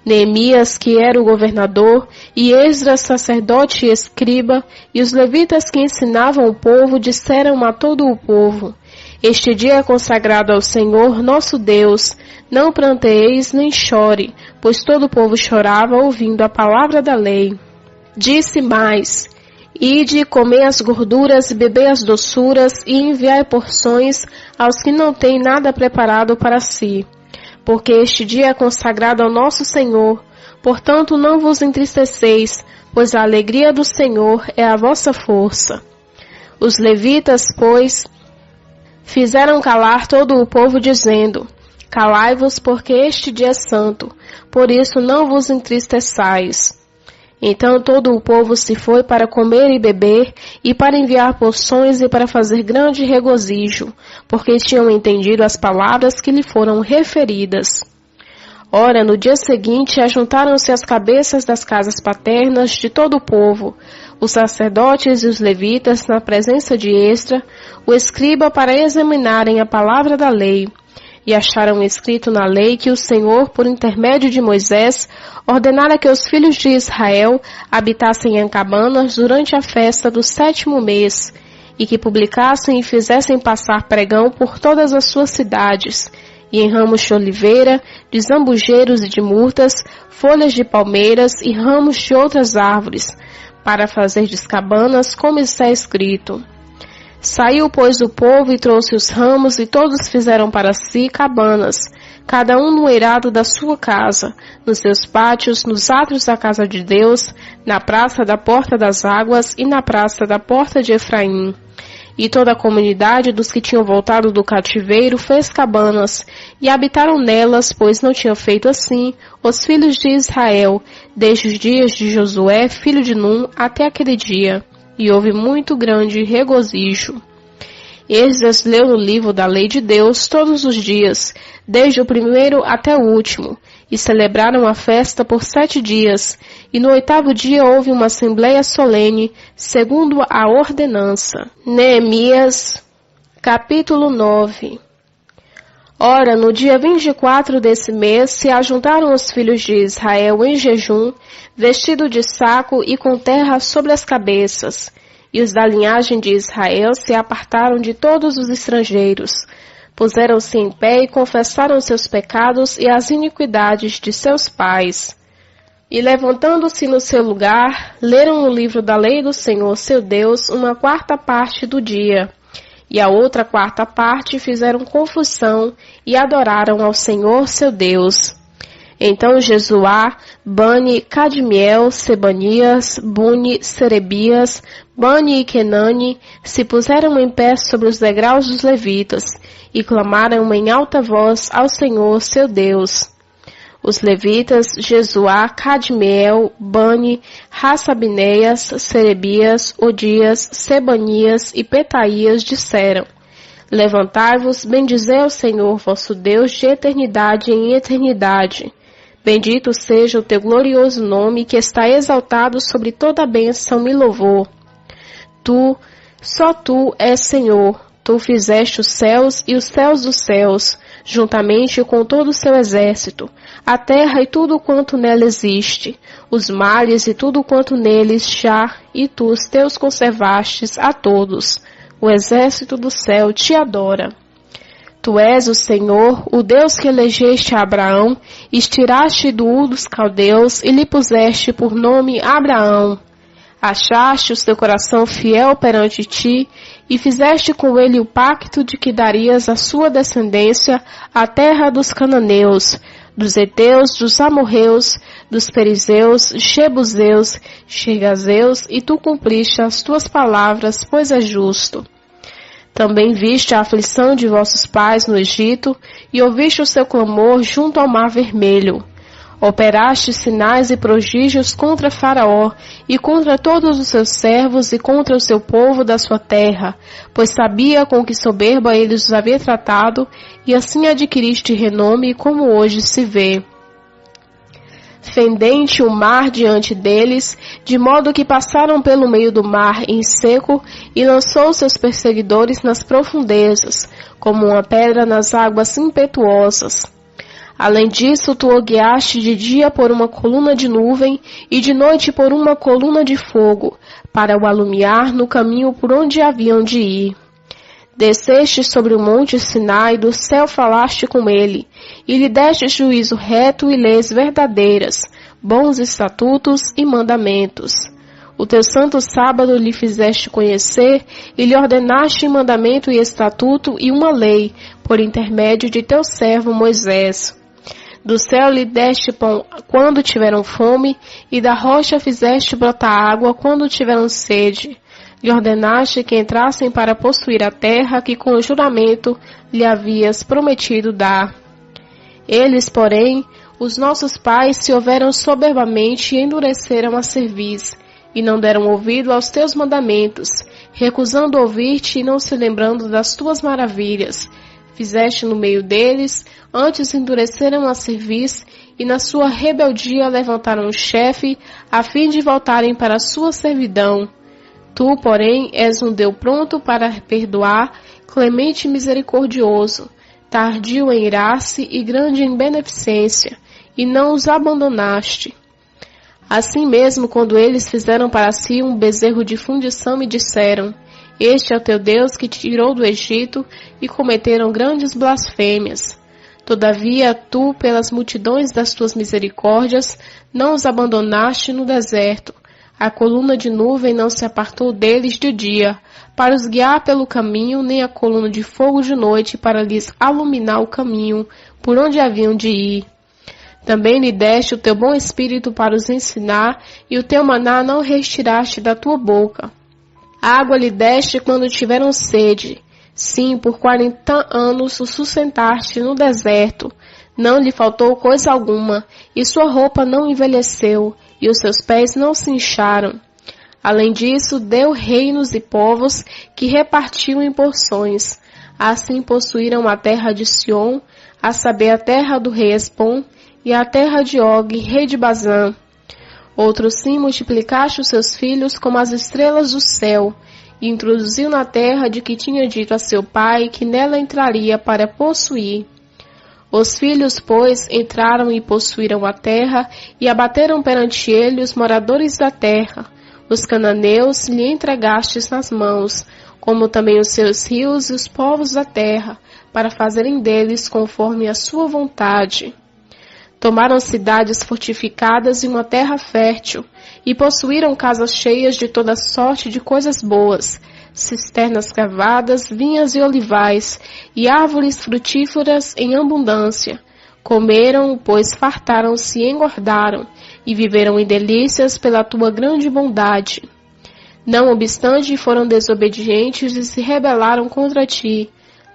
Neemias, que era o governador, e Esdras, sacerdote e escriba, e os levitas que ensinavam o povo, disseram a todo o povo: Este dia é consagrado ao Senhor nosso Deus, não pranteeis nem chore, pois todo o povo chorava ouvindo a palavra da lei. Disse mais: Ide, comei as gorduras, bebei as doçuras, e enviai porções aos que não têm nada preparado para si. Porque este dia é consagrado ao nosso Senhor, Portanto, não vos entristeceis, pois a alegria do Senhor é a vossa força. Os levitas, pois, fizeram calar todo o povo, dizendo: Calai-vos, porque este dia é santo, por isso não vos entristeçais. Então todo o povo se foi para comer e beber, e para enviar porções e para fazer grande regozijo, porque tinham entendido as palavras que lhe foram referidas. Ora, no dia seguinte, ajuntaram-se as cabeças das casas paternas de todo o povo, os sacerdotes e os levitas, na presença de Esdra, o escriba, para examinarem a palavra da lei. E acharam escrito na lei que o Senhor, por intermédio de Moisés, ordenara que os filhos de Israel habitassem em cabanas durante a festa do 7º mês, e que publicassem e fizessem passar pregão por todas as suas cidades, e em ramos de oliveira, de zambujeiros e de murtas, folhas de palmeiras e ramos de outras árvores, para fazer cabanas, como está escrito. Saiu, pois, o povo e trouxe os ramos, e todos fizeram para si cabanas, cada um no eirado da sua casa, nos seus pátios, nos átrios da casa de Deus, na praça da Porta das Águas e na praça da Porta de Efraim. E toda a comunidade dos que tinham voltado do cativeiro fez cabanas, e habitaram nelas, pois não tinham feito assim os filhos de Israel, desde os dias de Josué, filho de Num, até aquele dia. E houve muito grande regozijo. Esdras leu no livro da lei de Deus todos os dias, desde o primeiro até o último, e celebraram a festa por 7 dias, e no 8º dia houve uma assembleia solene, segundo a ordenança. Neemias, capítulo 9. Ora, no dia 24 desse mês, se ajuntaram os filhos de Israel em jejum, vestido de saco e com terra sobre as cabeças. E os da linhagem de Israel se apartaram de todos os estrangeiros. Puseram-se em pé e confessaram seus pecados e as iniquidades de seus pais. E levantando-se no seu lugar, leram no livro da lei do Senhor seu Deus 1/4 parte do dia. E a outra 1/4 parte fizeram confusão e adoraram ao Senhor seu Deus. Então Jesuá, Bani, Cadmiel, Sebanias, Buni, Serebias, Bani e Kenani se puseram em pé sobre os degraus dos levitas e clamaram em alta voz ao Senhor seu Deus. Os levitas, Jesuá, Cadmiel, Bani, Hassabneias, Serebias, Odias, Sebanias e Petaías disseram: Levantai-vos, bendizei ao Senhor vosso Deus de eternidade em eternidade. Bendito seja o teu glorioso nome, que está exaltado sobre toda a bênção e louvor. Tu, só tu és Senhor, tu fizeste os céus e os céus dos céus, juntamente com todo o seu exército, a terra e tudo quanto nela existe, os mares e tudo quanto neles já, e tu os teus conservastes a todos. O exército do céu te adora. Tu és o Senhor, o Deus que elegeste a Abraão, e tiraste do Ur dos caldeus e lhe puseste por nome Abraão. Achaste o seu coração fiel perante ti, e fizeste com ele o pacto de que darias à sua descendência a terra dos cananeus, dos heteus, dos amorreus, dos perizeus, jebuseus, xergazeus, e tu cumpriste as tuas palavras, pois é justo. Também viste a aflição de vossos pais no Egito, e ouviste o seu clamor junto ao mar vermelho. Operaste sinais e prodígios contra Faraó, e contra todos os seus servos, e contra o seu povo da sua terra, pois sabia com que soberba ele os havia tratado, e assim adquiriste renome, como hoje se vê. Fendente o mar diante deles, de modo que passaram pelo meio do mar em seco, e lançou seus perseguidores nas profundezas, como uma pedra nas águas impetuosas. Além disso, tu o guiaste de dia por uma coluna de nuvem, e de noite por uma coluna de fogo, para o alumiar no caminho por onde haviam de ir. Desceste sobre o monte Sinai, do céu falaste com ele, e lhe deste juízo reto e leis verdadeiras, bons estatutos e mandamentos. O teu santo sábado lhe fizeste conhecer, e lhe ordenaste mandamento e estatuto e uma lei, por intermédio de teu servo Moisés. Do céu lhe deste pão quando tiveram fome, e da rocha fizeste brotar água quando tiveram sede. Lhe ordenaste que entrassem para possuir a terra que com juramento lhe havias prometido dar. Eles, porém, os nossos pais se houveram soberbamente e endureceram a cerviz, e não deram ouvido aos teus mandamentos, recusando ouvir-te e não se lembrando das tuas maravilhas. Fizeste no meio deles, antes endureceram a cerviz, e na sua rebeldia levantaram um chefe, a fim de voltarem para a sua servidão. Tu, porém, és um Deus pronto para perdoar, clemente e misericordioso, tardio em irar-se e grande em beneficência, e não os abandonaste. Assim mesmo, quando eles fizeram para si um bezerro de fundição e disseram, este é o teu Deus que te tirou do Egito, e cometeram grandes blasfêmias. Todavia, tu, pelas multidões das tuas misericórdias, não os abandonaste no deserto. A coluna de nuvem não se apartou deles de dia, para os guiar pelo caminho, nem a coluna de fogo de noite para lhes aluminar o caminho, por onde haviam de ir. Também lhe deste o teu bom espírito para os ensinar, e o teu maná não retiraste da tua boca. A água lhe deste quando tiveram sede. Sim, por 40 anos o sustentaste no deserto. Não lhe faltou coisa alguma, e sua roupa não envelheceu, e os seus pés não se incharam. Além disso, deu reinos e povos que repartiam em porções. Assim possuíram a terra de Sion, a saber, a terra do rei Hesbom, e a terra de Og, rei de Bazã. Outro sim multiplicaste os seus filhos como as estrelas do céu, e introduziu na terra de que tinha dito a seu pai que nela entraria para possuir. Os filhos, pois, entraram e possuíram a terra, e abateram perante ele os moradores da terra. Os cananeus lhe entregastes nas mãos, como também os seus rios e os povos da terra, para fazerem deles conforme a sua vontade. Tomaram cidades fortificadas e uma terra fértil, e possuíram casas cheias de toda sorte de coisas boas, cisternas cavadas, vinhas e olivais, e árvores frutíferas em abundância. Comeram, pois fartaram-se e engordaram, e viveram em delícias pela tua grande bondade. Não obstante, foram desobedientes e se rebelaram contra ti.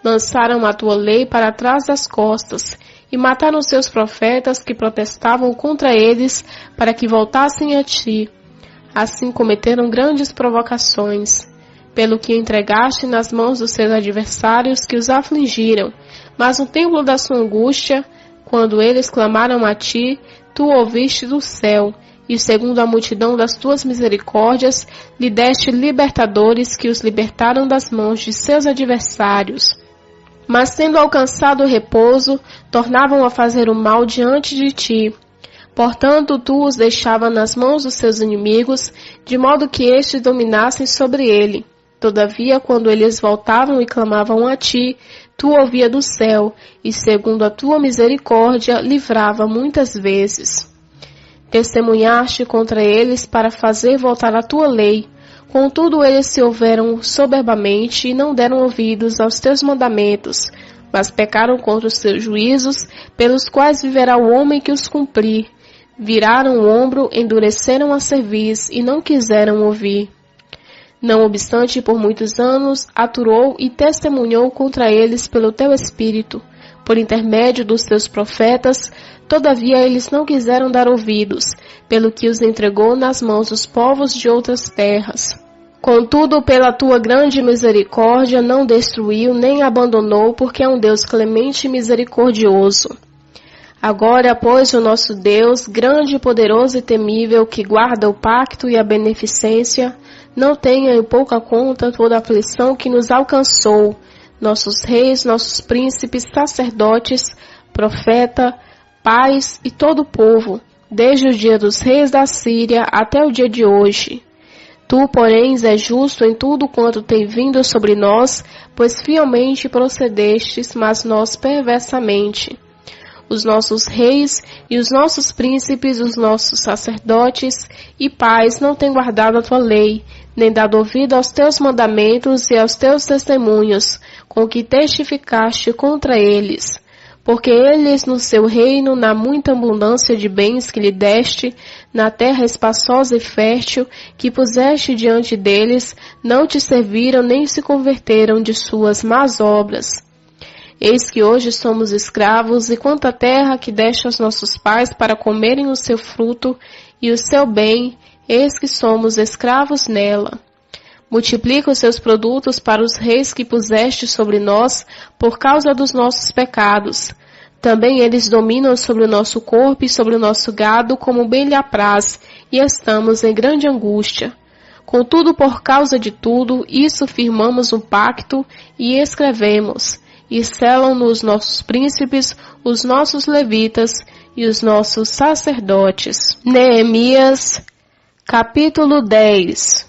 Lançaram a tua lei para trás das costas, e mataram seus profetas que protestavam contra eles para que voltassem a ti. Assim cometeram grandes provocações, pelo que entregaste nas mãos dos seus adversários que os afligiram. Mas no templo da sua angústia, quando eles clamaram a ti, tu ouviste do céu, e segundo a multidão das tuas misericórdias, lhe deste libertadores que os libertaram das mãos de seus adversários. Mas tendo alcançado o repouso, tornavam a fazer o mal diante de ti. Portanto, tu os deixavas nas mãos dos seus inimigos, de modo que estes dominassem sobre ele. Todavia, quando eles voltavam e clamavam a ti, tu ouvia do céu, e segundo a tua misericórdia, livrava muitas vezes. Testemunhaste contra eles para fazer voltar a tua lei. Contudo, eles se houveram soberbamente e não deram ouvidos aos teus mandamentos, mas pecaram contra os teus juízos, pelos quais viverá o homem que os cumprir. Viraram o ombro, endureceram a cerviz e não quiseram ouvir. Não obstante, por muitos anos, aturou e testemunhou contra eles pelo teu Espírito, por intermédio dos teus profetas. Todavia eles não quiseram dar ouvidos, pelo que os entregou nas mãos dos povos de outras terras. Contudo, pela tua grande misericórdia, não destruiu nem abandonou, porque é um Deus clemente e misericordioso. Agora, pois, o nosso Deus, grande, poderoso e temível, que guarda o pacto e a beneficência, não tenha em pouca conta toda a aflição que nos alcançou, nossos reis, nossos príncipes, sacerdotes, profeta, pais e todo o povo, desde o dia dos reis da Síria até o dia de hoje. Tu, porém, és justo em tudo quanto tem vindo sobre nós, pois fielmente procedestes, mas nós perversamente. Os nossos reis e os nossos príncipes, os nossos sacerdotes e pais não têm guardado a tua lei, nem dado ouvido aos teus mandamentos e aos teus testemunhos, com que testificaste contra eles. porque eles no seu reino, na muita abundância de bens que lhe deste, na terra espaçosa e fértil, que puseste diante deles, não te serviram nem se converteram de suas más obras. Eis que hoje somos escravos, e quanto à terra que deste aos nossos pais para comerem o seu fruto e o seu bem, eis que somos escravos nela. Multiplica os seus produtos para os reis que puseste sobre nós por causa dos nossos pecados. Também eles dominam sobre o nosso corpo e sobre o nosso gado como bem lhe apraz, e estamos em grande angústia. Contudo, por causa de tudo, isso firmamos um pacto e escrevemos, e selam-nos nossos príncipes, os nossos levitas e os nossos sacerdotes. Neemias, capítulo 10.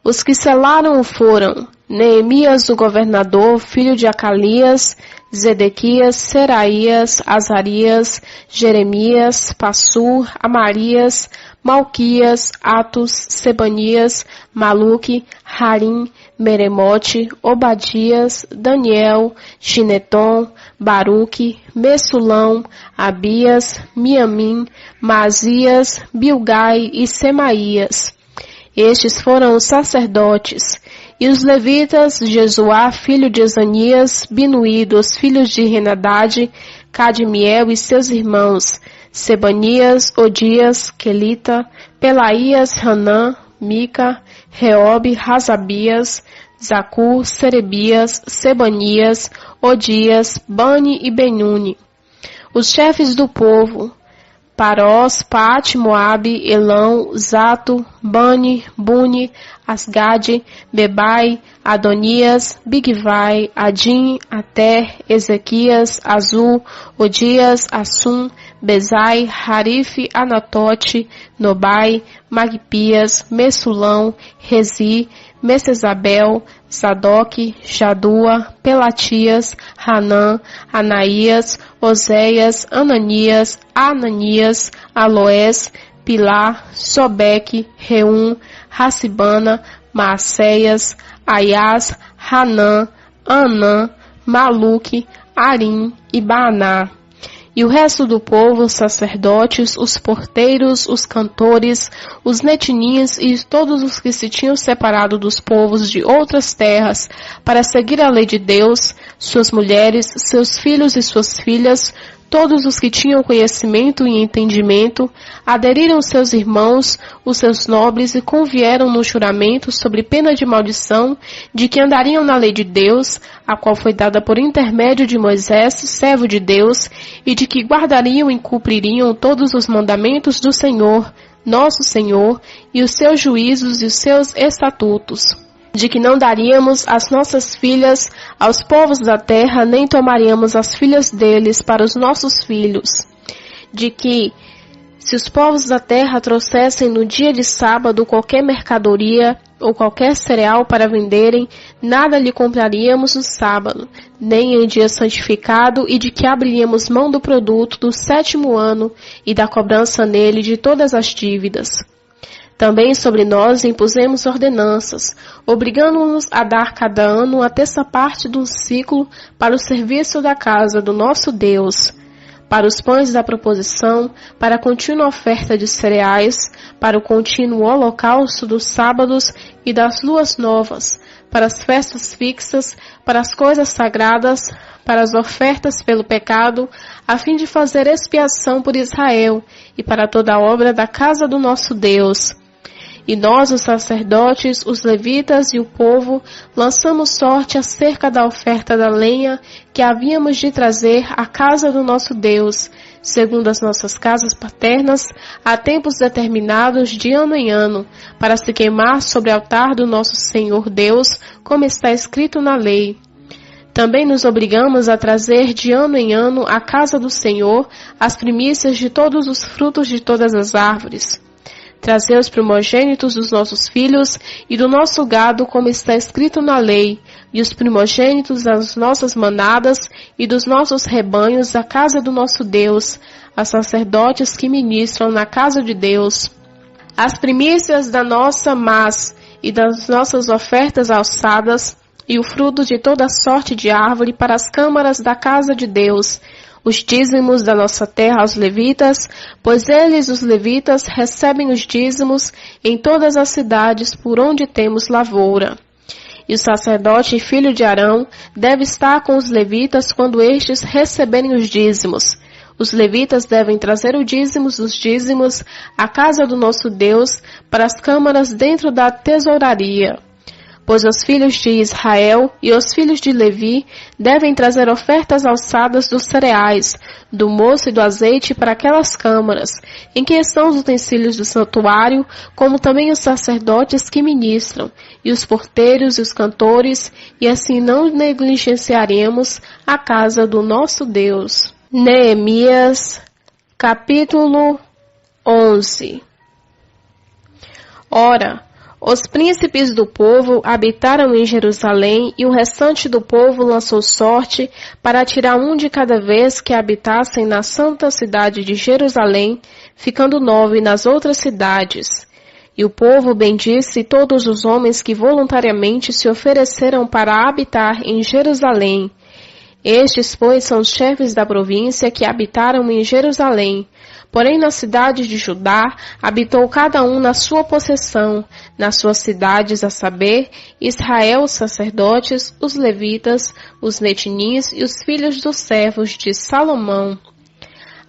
Os que selaram foram Neemias, o governador, filho de Acalias, Zedequias, Seraías, Azarias, Jeremias, Passur, Amarias, Malquias, Atos, Sebanias, Maluque, Harim, Meremote, Obadias, Daniel, Gineton, Baruque, Messulão, Abias, Miamim, Mazias, Bilgai e Semaías. Estes foram os sacerdotes, e os levitas, Jesuá, filho de Esanias, Binuí, dos filhos de Henadade, Cadmiel e seus irmãos, Sebanias, Odias, Quelita, Pelaías, Hanã, Mica, Reobe, Razabias, Zacur, Serebias, Sebanias, Odias, Bani e Benuni. Os chefes do povo, Parós, Pate, Moabe, Elão, Zato, Bani, Buni, Asgade, Bebai, Adonias, Bigvai, Adim, Ater, Ezequias, Azul, Odias, Assum, Bezai, Harife, Anatote, Nobai, Magpias, Messulão, Rezi, Messesabel, Sadoc, Jadua, Pelatias, Hanã, Anaías, Oséias, Ananias, Aloés, Pilá, Sobeque, Reum, Racibana, Maacéias, Aias, Hanã, Anã, Maluque, Arim e Baaná. E o resto do povo, os sacerdotes, os porteiros, os cantores, os netinins e todos os que se tinham separado dos povos de outras terras para seguir a lei de Deus, suas mulheres, seus filhos e suas filhas, todos os que tinham conhecimento e entendimento, aderiram seus irmãos, os seus nobres, e convieram no juramento sobre pena de maldição, de que andariam na lei de Deus, a qual foi dada por intermédio de Moisés, servo de Deus, e de que guardariam e cumpririam todos os mandamentos do Senhor, nosso Senhor, e os seus juízos e os seus estatutos. De que não daríamos as nossas filhas aos povos da terra, nem tomaríamos as filhas deles para os nossos filhos. De que, se os povos da terra trouxessem no dia de sábado qualquer mercadoria ou qualquer cereal para venderem, nada lhe compraríamos no sábado, nem em dia santificado, e de que abriríamos mão do produto do 7º ano e da cobrança nele de todas as dívidas. Também sobre nós impusemos ordenanças, obrigando-nos a dar cada ano a terça parte do ciclo para o serviço da casa do nosso Deus, para os pães da proposição, para a contínua oferta de cereais, para o contínuo holocausto dos sábados e das luas novas, para as festas fixas, para as coisas sagradas, para as ofertas pelo pecado, a fim de fazer expiação por Israel e para toda a obra da casa do nosso Deus. E nós, os sacerdotes, os levitas e o povo, lançamos sorte acerca da oferta da lenha que havíamos de trazer à casa do nosso Deus, segundo as nossas casas paternas, a tempos determinados de ano em ano, para se queimar sobre o altar do nosso Senhor Deus, como está escrito na lei. Também nos obrigamos a trazer de ano em ano à casa do Senhor as primícias de todos os frutos de todas as árvores. Trazer os primogênitos dos nossos filhos e do nosso gado, como está escrito na lei, e os primogênitos das nossas manadas e dos nossos rebanhos da casa do nosso Deus, a sacerdotes que ministram na casa de Deus. As primícias da nossa mas e das nossas ofertas alçadas, e o fruto de toda sorte de árvore para as câmaras da casa de Deus, os dízimos da nossa terra aos levitas, pois eles, os levitas, recebem os dízimos em todas as cidades por onde temos lavoura. E o sacerdote, filho de Arão, deve estar com os levitas quando estes receberem os dízimos. Os levitas devem trazer o dízimo dos dízimos à casa do nosso Deus para as câmaras dentro da tesouraria. Pois os filhos de Israel e os filhos de Levi devem trazer ofertas alçadas dos cereais, do moço e do azeite para aquelas câmaras, em que estão os utensílios do santuário, como também os sacerdotes que ministram, e os porteiros e os cantores, e assim não negligenciaremos a casa do nosso Deus. Neemias, capítulo 11. Ora, os príncipes do povo habitaram em Jerusalém, e o restante do povo lançou sorte para tirar um de cada vez que habitassem na santa cidade de Jerusalém, ficando 9 nas outras cidades. E o povo bendisse todos os homens que voluntariamente se ofereceram para habitar em Jerusalém. Estes, pois, são os chefes da província que habitaram em Jerusalém. Porém, na cidade de Judá, habitou cada um na sua possessão, nas suas cidades, a saber, Israel, os sacerdotes, os levitas, os netinims e os filhos dos servos de Salomão.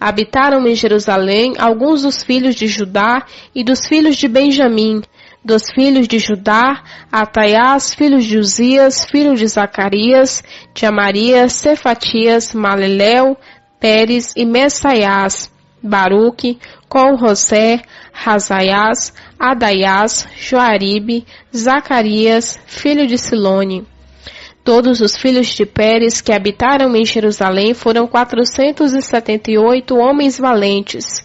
Habitaram em Jerusalém alguns dos filhos de Judá e dos filhos de Benjamim. Dos filhos de Judá, Ataias, filho de Uzias, filho de Zacarias, de Amarias, Cefatias, Maleleu, Pérez e Messaias, Baruque, Col-Rosé, Razaias, Adaias, Joaribe, Zacarias, filho de Silone. Todos os filhos de Pérez que habitaram em Jerusalém foram 478 homens valentes.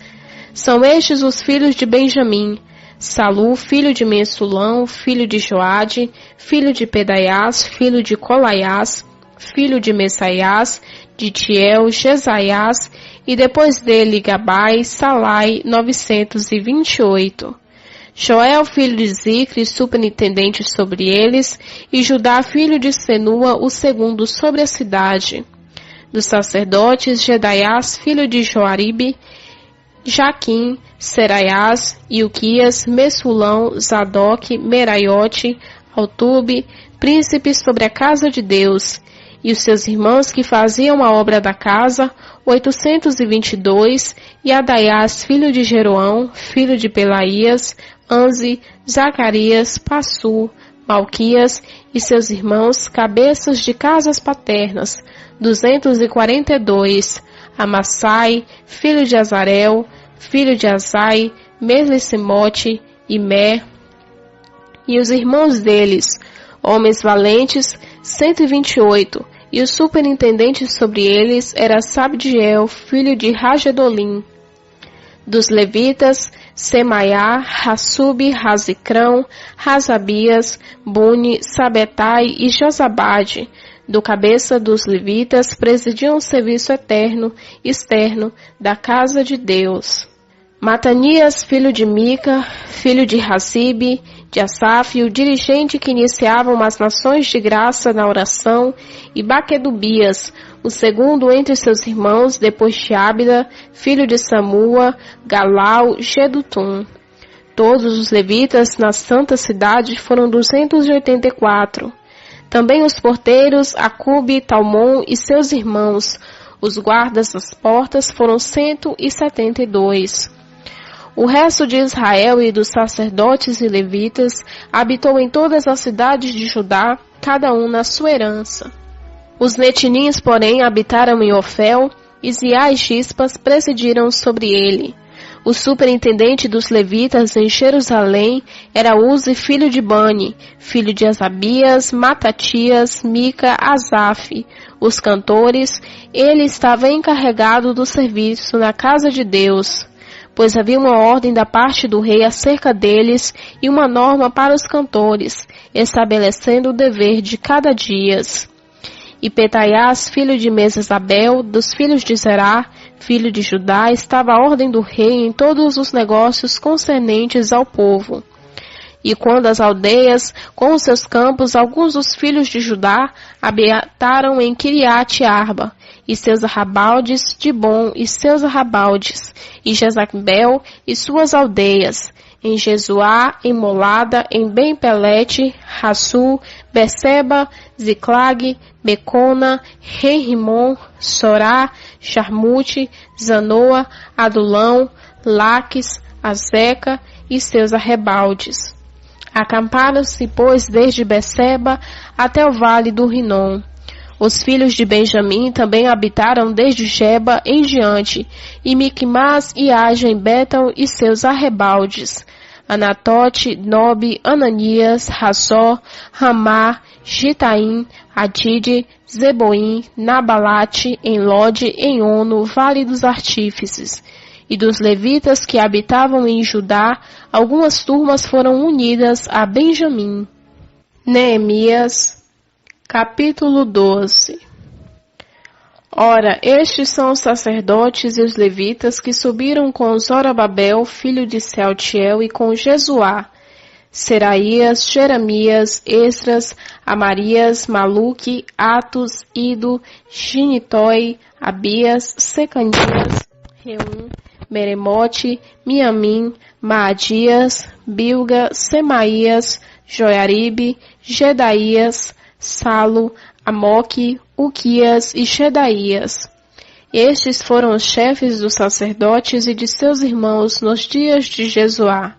São estes os filhos de Benjamim: Salu, filho de Mensulão, filho de Joade, filho de Pedaias, filho de Colaias, filho de Messaias, de Tiel, Jesaias, e depois dele Gabai, Salai, 928. Joel, filho de Zicre, superintendente sobre eles, e Judá, filho de Senua, o segundo sobre a cidade. Dos sacerdotes, Jedaias, filho de Joaribe, Jaquim, Seraias, Ilquias, Messulão, Zadok, Meraiote, Altube, príncipes sobre a casa de Deus, e os seus irmãos que faziam a obra da casa, 822, e Adaias, filho de Jeroão, filho de Pelaías, Anzi, Zacarias, Passu, Malquias e seus irmãos, cabeças de casas paternas, 242, Amassai, filho de Azarel, filho de Azai, Meslisimote e Mer, e os irmãos deles, homens valentes, 128, e o superintendente sobre eles era Sabdiel, filho de Ragedolim. Dos levitas, Semaiá, Hassub, Razicrão, Razabias, Buni, Sabetai e Josabade. Do cabeça dos levitas presidiam o serviço externo da casa de Deus. Matanias, filho de Mica, filho de Hassibe, de Asaf, o dirigente que iniciava as nações de graça na oração, e Baquedubias, o segundo entre seus irmãos, depois de Ábida, filho de Samua, Galau, Gedutum. Todos os levitas na santa cidade foram 284. Também os porteiros, Acube, Talmon e seus irmãos. Os guardas das portas foram 172. O resto de Israel e dos sacerdotes e levitas habitou em todas as cidades de Judá, cada um na sua herança. Os netinins, porém, habitaram em Ofel, e Ziá e Gispas presidiram sobre ele. O superintendente dos levitas em Jerusalém era Uzi, filho de Bani, filho de Asabias, Matatias, Mica, Asaf. Os cantores, ele estava encarregado do serviço na casa de Deus, pois havia uma ordem da parte do rei acerca deles e uma norma para os cantores, estabelecendo o dever de cada dia. E Petaias, filho de Mesesabel, dos filhos de Zerá, filho de Judá, estava a ordem do rei em todos os negócios concernentes ao povo. E quando as aldeias, com os seus campos, alguns dos filhos de Judá habitaram em Kiriate Arba, e seus arrabaldes, Dibom e seus arrabaldes, e Jezabel e suas aldeias, em Jesuá, em Molada, em Ben-Pelete, Hassu, Beceba, Ziclag, Becona, Renrimon, Sorá, Jarmute, Zanoa, Adulão, Laques, Azeca e seus arrebaldes. Acamparam-se, pois, desde Beceba até o vale do Rinom. Os filhos de Benjamim também habitaram desde Geba em diante, e Micmas e Aja em Betel e seus arrebaldes, Anatote, Nobe, Ananias, Razó, Ramá, Gitaim, Adide, Zeboim, Nabalate, em Lode, em Ono, Vale dos Artífices. E dos levitas que habitavam em Judá, algumas turmas foram unidas a Benjamim. Neemias, capítulo 12. Ora, estes são os sacerdotes e os levitas que subiram com Zorobabel, filho de Sealtiel, e com Jesuá, Seraías, Jeremias, Esdras, Amarias, Maluque, Atos, Ido, Ginitói, Abias, Secanias, Reum, Meremote, Miamim, Maadias, Bilga, Semaías, Joiaribe, Gedaías, Salo, Amoque, Uquias e Shedaías. Estes foram os chefes dos sacerdotes e de seus irmãos nos dias de Jesuá.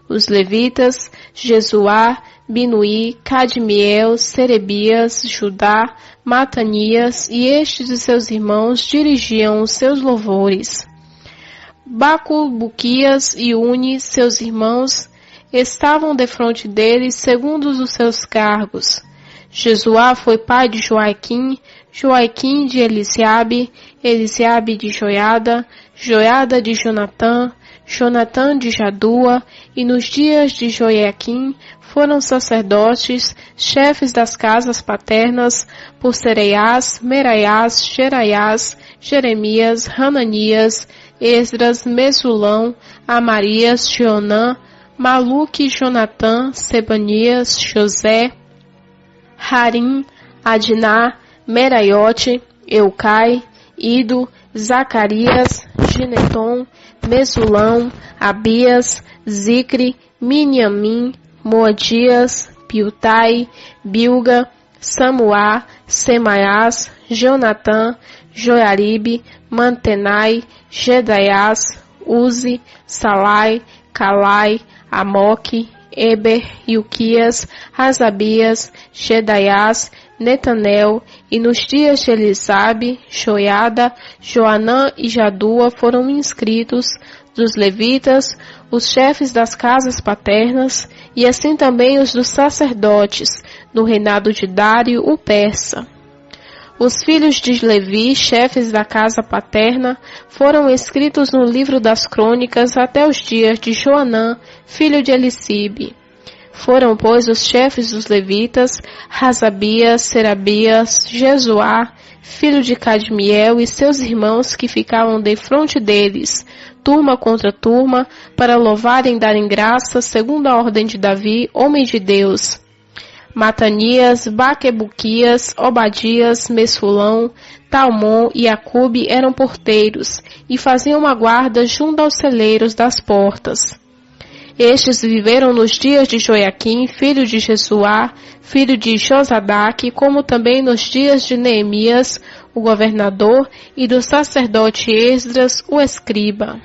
Os levitas, Jesuá, Binuí, Cadmiel, Serebias, Judá, Matanias e estes de seus irmãos dirigiam os seus louvores. Bacubuquias e Uni, seus irmãos, estavam defronte deles segundo os seus cargos. Jesuá foi pai de Joaquim, Joaquim de Elisiabe, Elisiabe de Joiada, Joiada de Jonatã, Jonatã de Jadua, e nos dias de Joiaquim foram sacerdotes, chefes das casas paternas, por Sereias, Meraias, Geraias, Jeremias, Hananias, Esdras, Mesulão, Amarias, Joanã, Maluque, Jonatã, Sebanias, José, Harim, Adiná, Meraiote, Eucai, Ido, Zacarias, Gineton, Mesulão, Abias, Zicre, Miniamim, Moadias, Piltai, Bilga, Samuá, Semaias, Jonatã, Joiaribe, Mantenai, Gedaias, Uzi, Salai, Calai, Amoque, Eber, Ilquias, Razabias, Gedaias, Netanel, e nos dias de Elisabe, Joiada, Joanã e Jadua foram inscritos dos levitas, os chefes das casas paternas, e assim também os dos sacerdotes, no reinado de Dário, o persa. Os filhos de Levi, chefes da casa paterna, foram escritos no livro das crônicas até os dias de Joanã, filho de Elisibe. Foram, pois, os chefes dos levitas, Razabias, Serabias, Jesuá, filho de Cadmiel, e seus irmãos que ficavam defronte deles, turma contra turma, para louvarem e darem graças, segundo a ordem de Davi, homem de Deus. Matanias, Baquebuquias, Obadias, Mesulão, Talmon e Acube eram porteiros, e faziam uma guarda junto aos celeiros das portas. Estes viveram nos dias de Joiaquim, filho de Jesuá, filho de Josadaque, como também nos dias de Neemias, o governador, e do sacerdote Esdras, o escriba.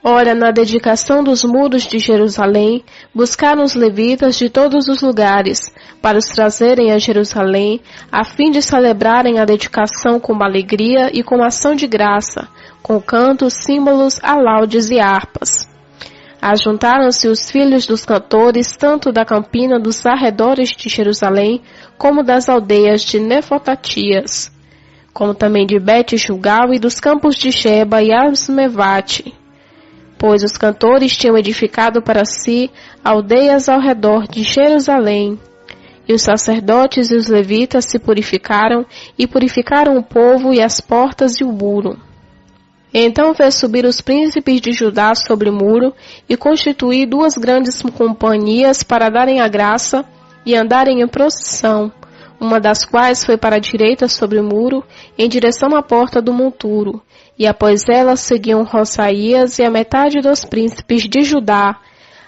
Ora, na dedicação dos muros de Jerusalém, buscaram os levitas de todos os lugares, para os trazerem a Jerusalém, a fim de celebrarem a dedicação com alegria e com ação de graça, com cantos, símbolos, alaudes e harpas. Ajuntaram-se os filhos dos cantores, tanto da campina dos arredores de Jerusalém, como das aldeias de Nefotatias, como também de Bet-Jugal e dos campos de Geba e Asmevate. Pois os cantores tinham edificado para si aldeias ao redor de Jerusalém. E os sacerdotes e os levitas se purificaram, e purificaram o povo e as portas e o muro. Então fez subir os príncipes de Judá sobre o muro e constituir 2 grandes companhias para darem a graça e andarem em procissão, uma das quais foi para a direita sobre o muro, em direção à porta do monturo, e após ela seguiam Roçaías e a metade dos príncipes de Judá,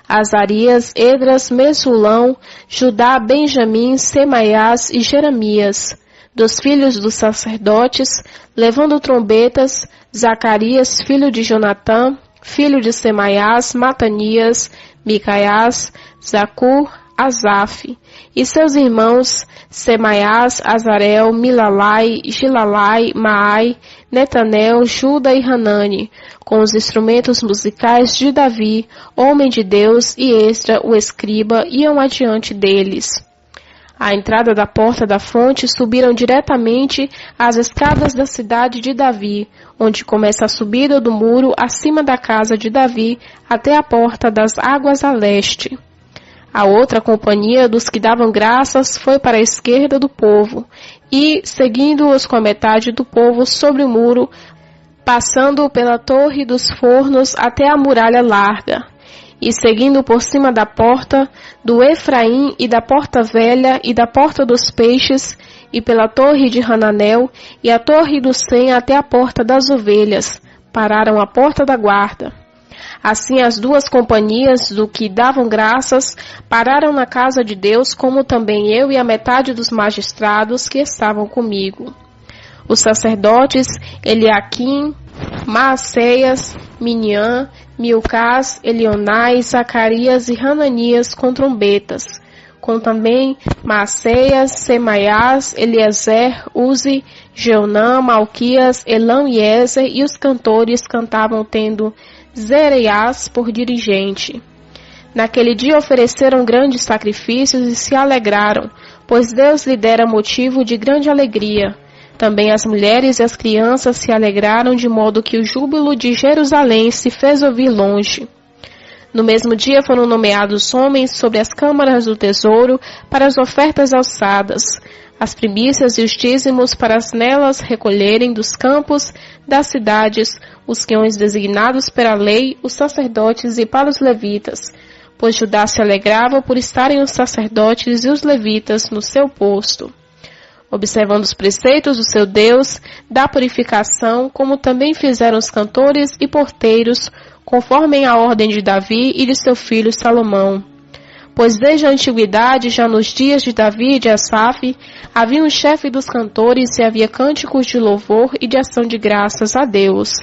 Azarias, Edras, Mesulão, Judá, Benjamim, Semaias e Jeremias. Dos filhos dos sacerdotes, levando trombetas, Zacarias, filho de Jonatã, filho de Semaias, Matanias, Micaias, Zacur, Asaf, e seus irmãos Semaias, Azarel, Milalai, Gilalai, Maai, Netanel, Juda e Hanani, com os instrumentos musicais de Davi, homem de Deus, e Esdra, o escriba, iam adiante deles. À entrada da porta da fonte subiram diretamente as escadas da cidade de Davi, onde começa a subida do muro acima da casa de Davi até a porta das águas a leste. A outra companhia dos que davam graças foi para a esquerda do povo, e, seguindo-os com a metade do povo sobre o muro, passando pela torre dos fornos até a muralha larga, e seguindo por cima da porta do Efraim e da porta velha e da porta dos peixes, e pela torre de Hananel e a torre do Sem até a porta das ovelhas, pararam à porta da guarda. Assim as 2 companhias do que davam graças pararam na casa de Deus, como também eu e a metade dos magistrados que estavam comigo. Os sacerdotes Eliaquim, Maaceias, Miniam, Milcás, Elionai, Zacarias e Hananias com trombetas, com também Maaceias, Semaias, Eliezer, Uzi, Jeonã, Malquias, Elão e Ezer, e os cantores cantavam tendo Zereias por dirigente. Naquele dia ofereceram grandes sacrifícios e se alegraram, pois Deus lhe dera motivo de grande alegria. Também as mulheres e as crianças se alegraram, de modo que o júbilo de Jerusalém se fez ouvir longe. No mesmo dia foram nomeados homens sobre as câmaras do tesouro para as ofertas alçadas, as primícias e os dízimos para as nelas recolherem dos campos das cidades os queões designados pela lei, os sacerdotes e para os levitas, pois Judá se alegrava por estarem os sacerdotes e os levitas no seu posto, observando os preceitos do seu Deus, da purificação, como também fizeram os cantores e porteiros, conforme a ordem de Davi e de seu filho Salomão. Pois desde a antiguidade, já nos dias de Davi e de Asaf, havia um chefe dos cantores e havia cânticos de louvor e de ação de graças a Deus.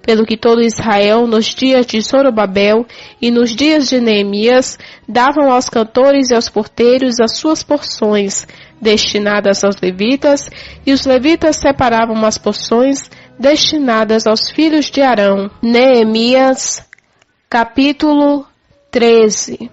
Pelo que todo Israel, nos dias de Zorobabel e nos dias de Neemias, davam aos cantores e aos porteiros as suas porções, destinadas aos levitas, e os levitas separavam as porções destinadas aos filhos de Arão. Neemias, capítulo 13.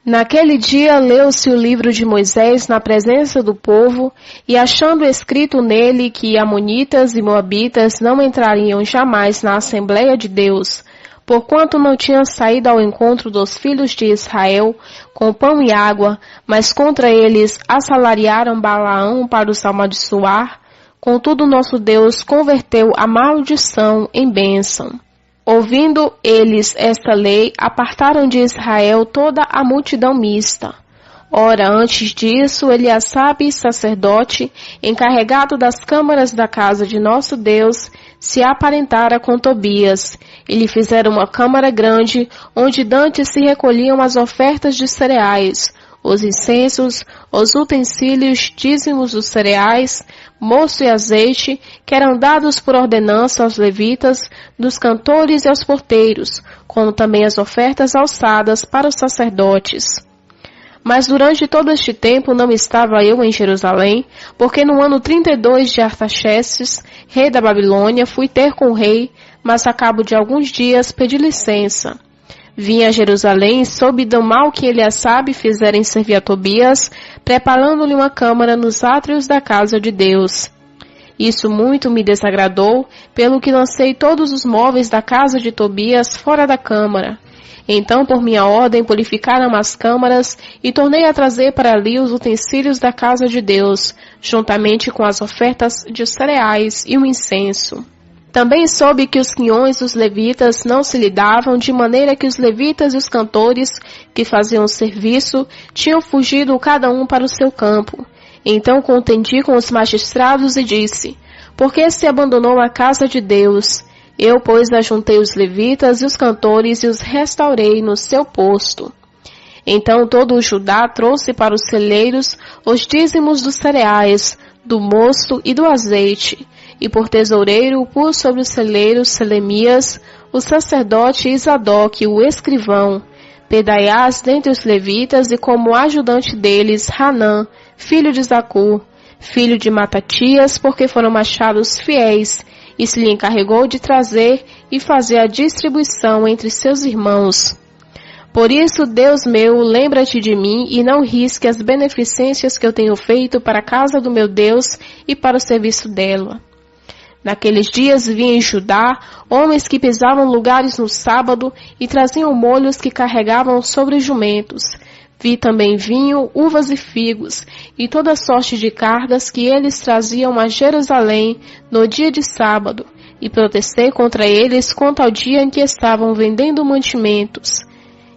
Naquele dia leu-se o livro de Moisés na presença do povo, e achando escrito nele que amonitas e moabitas não entrariam jamais na Assembleia de Deus, porquanto não tinham saído ao encontro dos filhos de Israel com pão e água, mas contra eles assalariaram Balaão para os amaldiçoar, contudo nosso Deus converteu a maldição em bênção. Ouvindo eles esta lei, apartaram de Israel toda a multidão mista. Ora, antes disso, Eliasabe, sacerdote, encarregado das câmaras da casa de nosso Deus, se aparentara com Tobias, e lhe fizeram uma câmara grande, onde dantes se recolhiam as ofertas de cereais, os incensos, os utensílios, dízimos dos cereais, moço e azeite, que eram dados por ordenança aos levitas, dos cantores e aos porteiros, como também as ofertas alçadas para os sacerdotes. Mas durante todo este tempo não estava eu em Jerusalém, porque no ano 32 de Artaxerxes, rei da Babilônia, fui ter com o rei, mas a cabo de alguns dias pedi licença. Vim a Jerusalém sob do mal que Eliasabe fizera em servir a Tobias, preparando-lhe uma câmara nos átrios da casa de Deus. Isso muito me desagradou, pelo que lancei todos os móveis da casa de Tobias fora da câmara. Então, por minha ordem, purificaram as câmaras e tornei a trazer para ali os utensílios da casa de Deus, juntamente com as ofertas de cereais e o incenso. Também soube que os quinhões dos levitas não se lhe davam, de maneira que os levitas e os cantores que faziam o serviço tinham fugido cada um para o seu campo. Então contendi com os magistrados e disse: por que se abandonou a casa de Deus? Eu, pois, ajuntei os levitas e os cantores e os restaurei no seu posto. Então todo o Judá trouxe para os celeiros os dízimos dos cereais, do mosto e do azeite, e por tesoureiro pus sobre os celeiros Selemias, o sacerdote, e Zadoque, o escrivão, Pedaiás dentre os levitas, e como ajudante deles Hanã, filho de Zacur, filho de Matatias, porque foram achados fiéis, e se lhe encarregou de trazer e fazer a distribuição entre seus irmãos. Por isso, Deus meu, lembra-te de mim e não risque as beneficências que eu tenho feito para a casa do meu Deus e para o serviço dela. Naqueles dias vi em Judá homens que pisavam lugares no sábado e traziam molhos que carregavam sobre jumentos. Vi também vinho, uvas e figos, e toda sorte de cargas que eles traziam a Jerusalém no dia de sábado, e protestei contra eles quanto ao dia em que estavam vendendo mantimentos.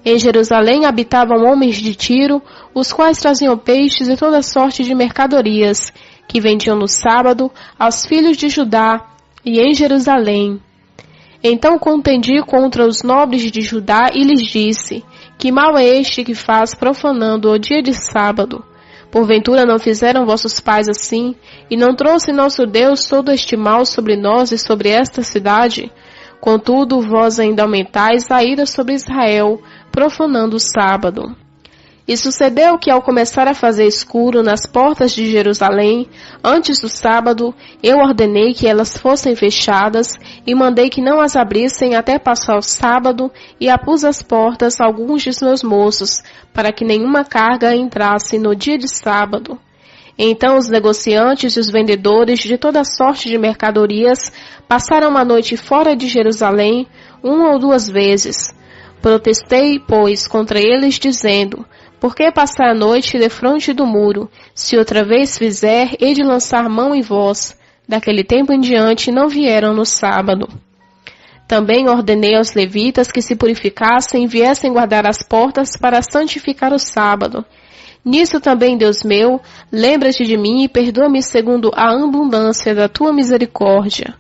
Em Jerusalém habitavam homens de Tiro, os quais traziam peixes e toda sorte de mercadorias, que vendiam no sábado aos filhos de Judá e em Jerusalém. Então contendi contra os nobres de Judá e lhes disse: que mal é este que faz profanando o dia de sábado? Porventura não fizeram vossos pais assim, e não trouxe nosso Deus todo este mal sobre nós e sobre esta cidade? Contudo, vós ainda aumentais a ira sobre Israel, profanando o sábado. E sucedeu que, ao começar a fazer escuro nas portas de Jerusalém, antes do sábado, eu ordenei que elas fossem fechadas, e mandei que não as abrissem até passar o sábado, e apus as portas alguns de meus moços, para que nenhuma carga entrasse no dia de sábado. Então os negociantes e os vendedores de toda sorte de mercadorias passaram a noite fora de Jerusalém, 1 ou 2 vezes. Protestei, pois, contra eles, dizendo: por que passar a noite defronte do muro? Se outra vez fizer, hei de lançar mão em vós. Daquele tempo em diante não vieram no sábado. Também ordenei aos levitas que se purificassem e viessem guardar as portas para santificar o sábado. Nisso também, Deus meu, lembra-te de mim e perdoa-me segundo a abundância da tua misericórdia.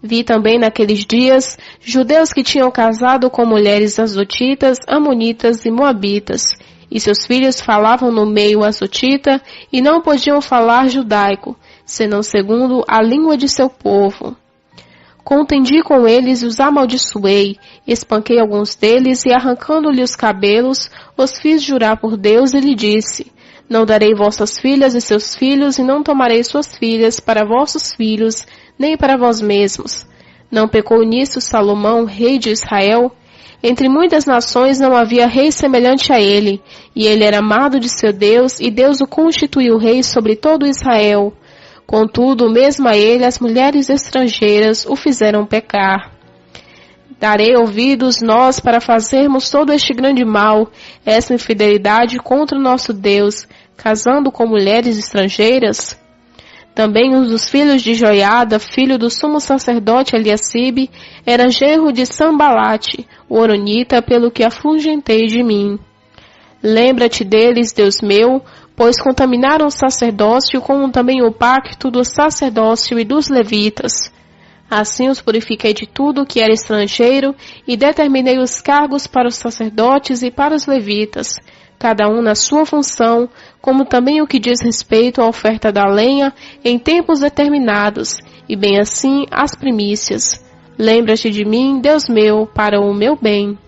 Vi também naqueles dias judeus que tinham casado com mulheres azotitas, amonitas e moabitas, e seus filhos falavam no meio azotita e não podiam falar judaico, senão segundo a língua de seu povo. Contendi com eles e os amaldiçoei, espanquei alguns deles e, arrancando-lhe os cabelos, os fiz jurar por Deus e lhe disse: não darei vossas filhas e seus filhos, e não tomarei suas filhas para vossos filhos, nem para vós mesmos. Não pecou nisso Salomão, rei de Israel? Entre muitas nações não havia rei semelhante a ele, e ele era amado de seu Deus, e Deus o constituiu rei sobre todo Israel. Contudo, mesmo a ele, as mulheres estrangeiras o fizeram pecar. Darei ouvidos nós para fazermos todo este grande mal, essa infidelidade contra o nosso Deus, casando com mulheres estrangeiras? Também um dos filhos de Joiada, filho do sumo sacerdote Eliacibe, era genro de Sambalate, o horonita, pelo que afugentei de mim. Lembra-te deles, Deus meu, pois contaminaram o sacerdócio, como também o pacto do sacerdócio e dos levitas. Assim os purifiquei de tudo que era estrangeiro, e determinei os cargos para os sacerdotes e para os levitas, cada um na sua função, como também o que diz respeito à oferta da lenha em tempos determinados, e bem assim as primícias. Lembra-te de mim, Deus meu, para o meu bem.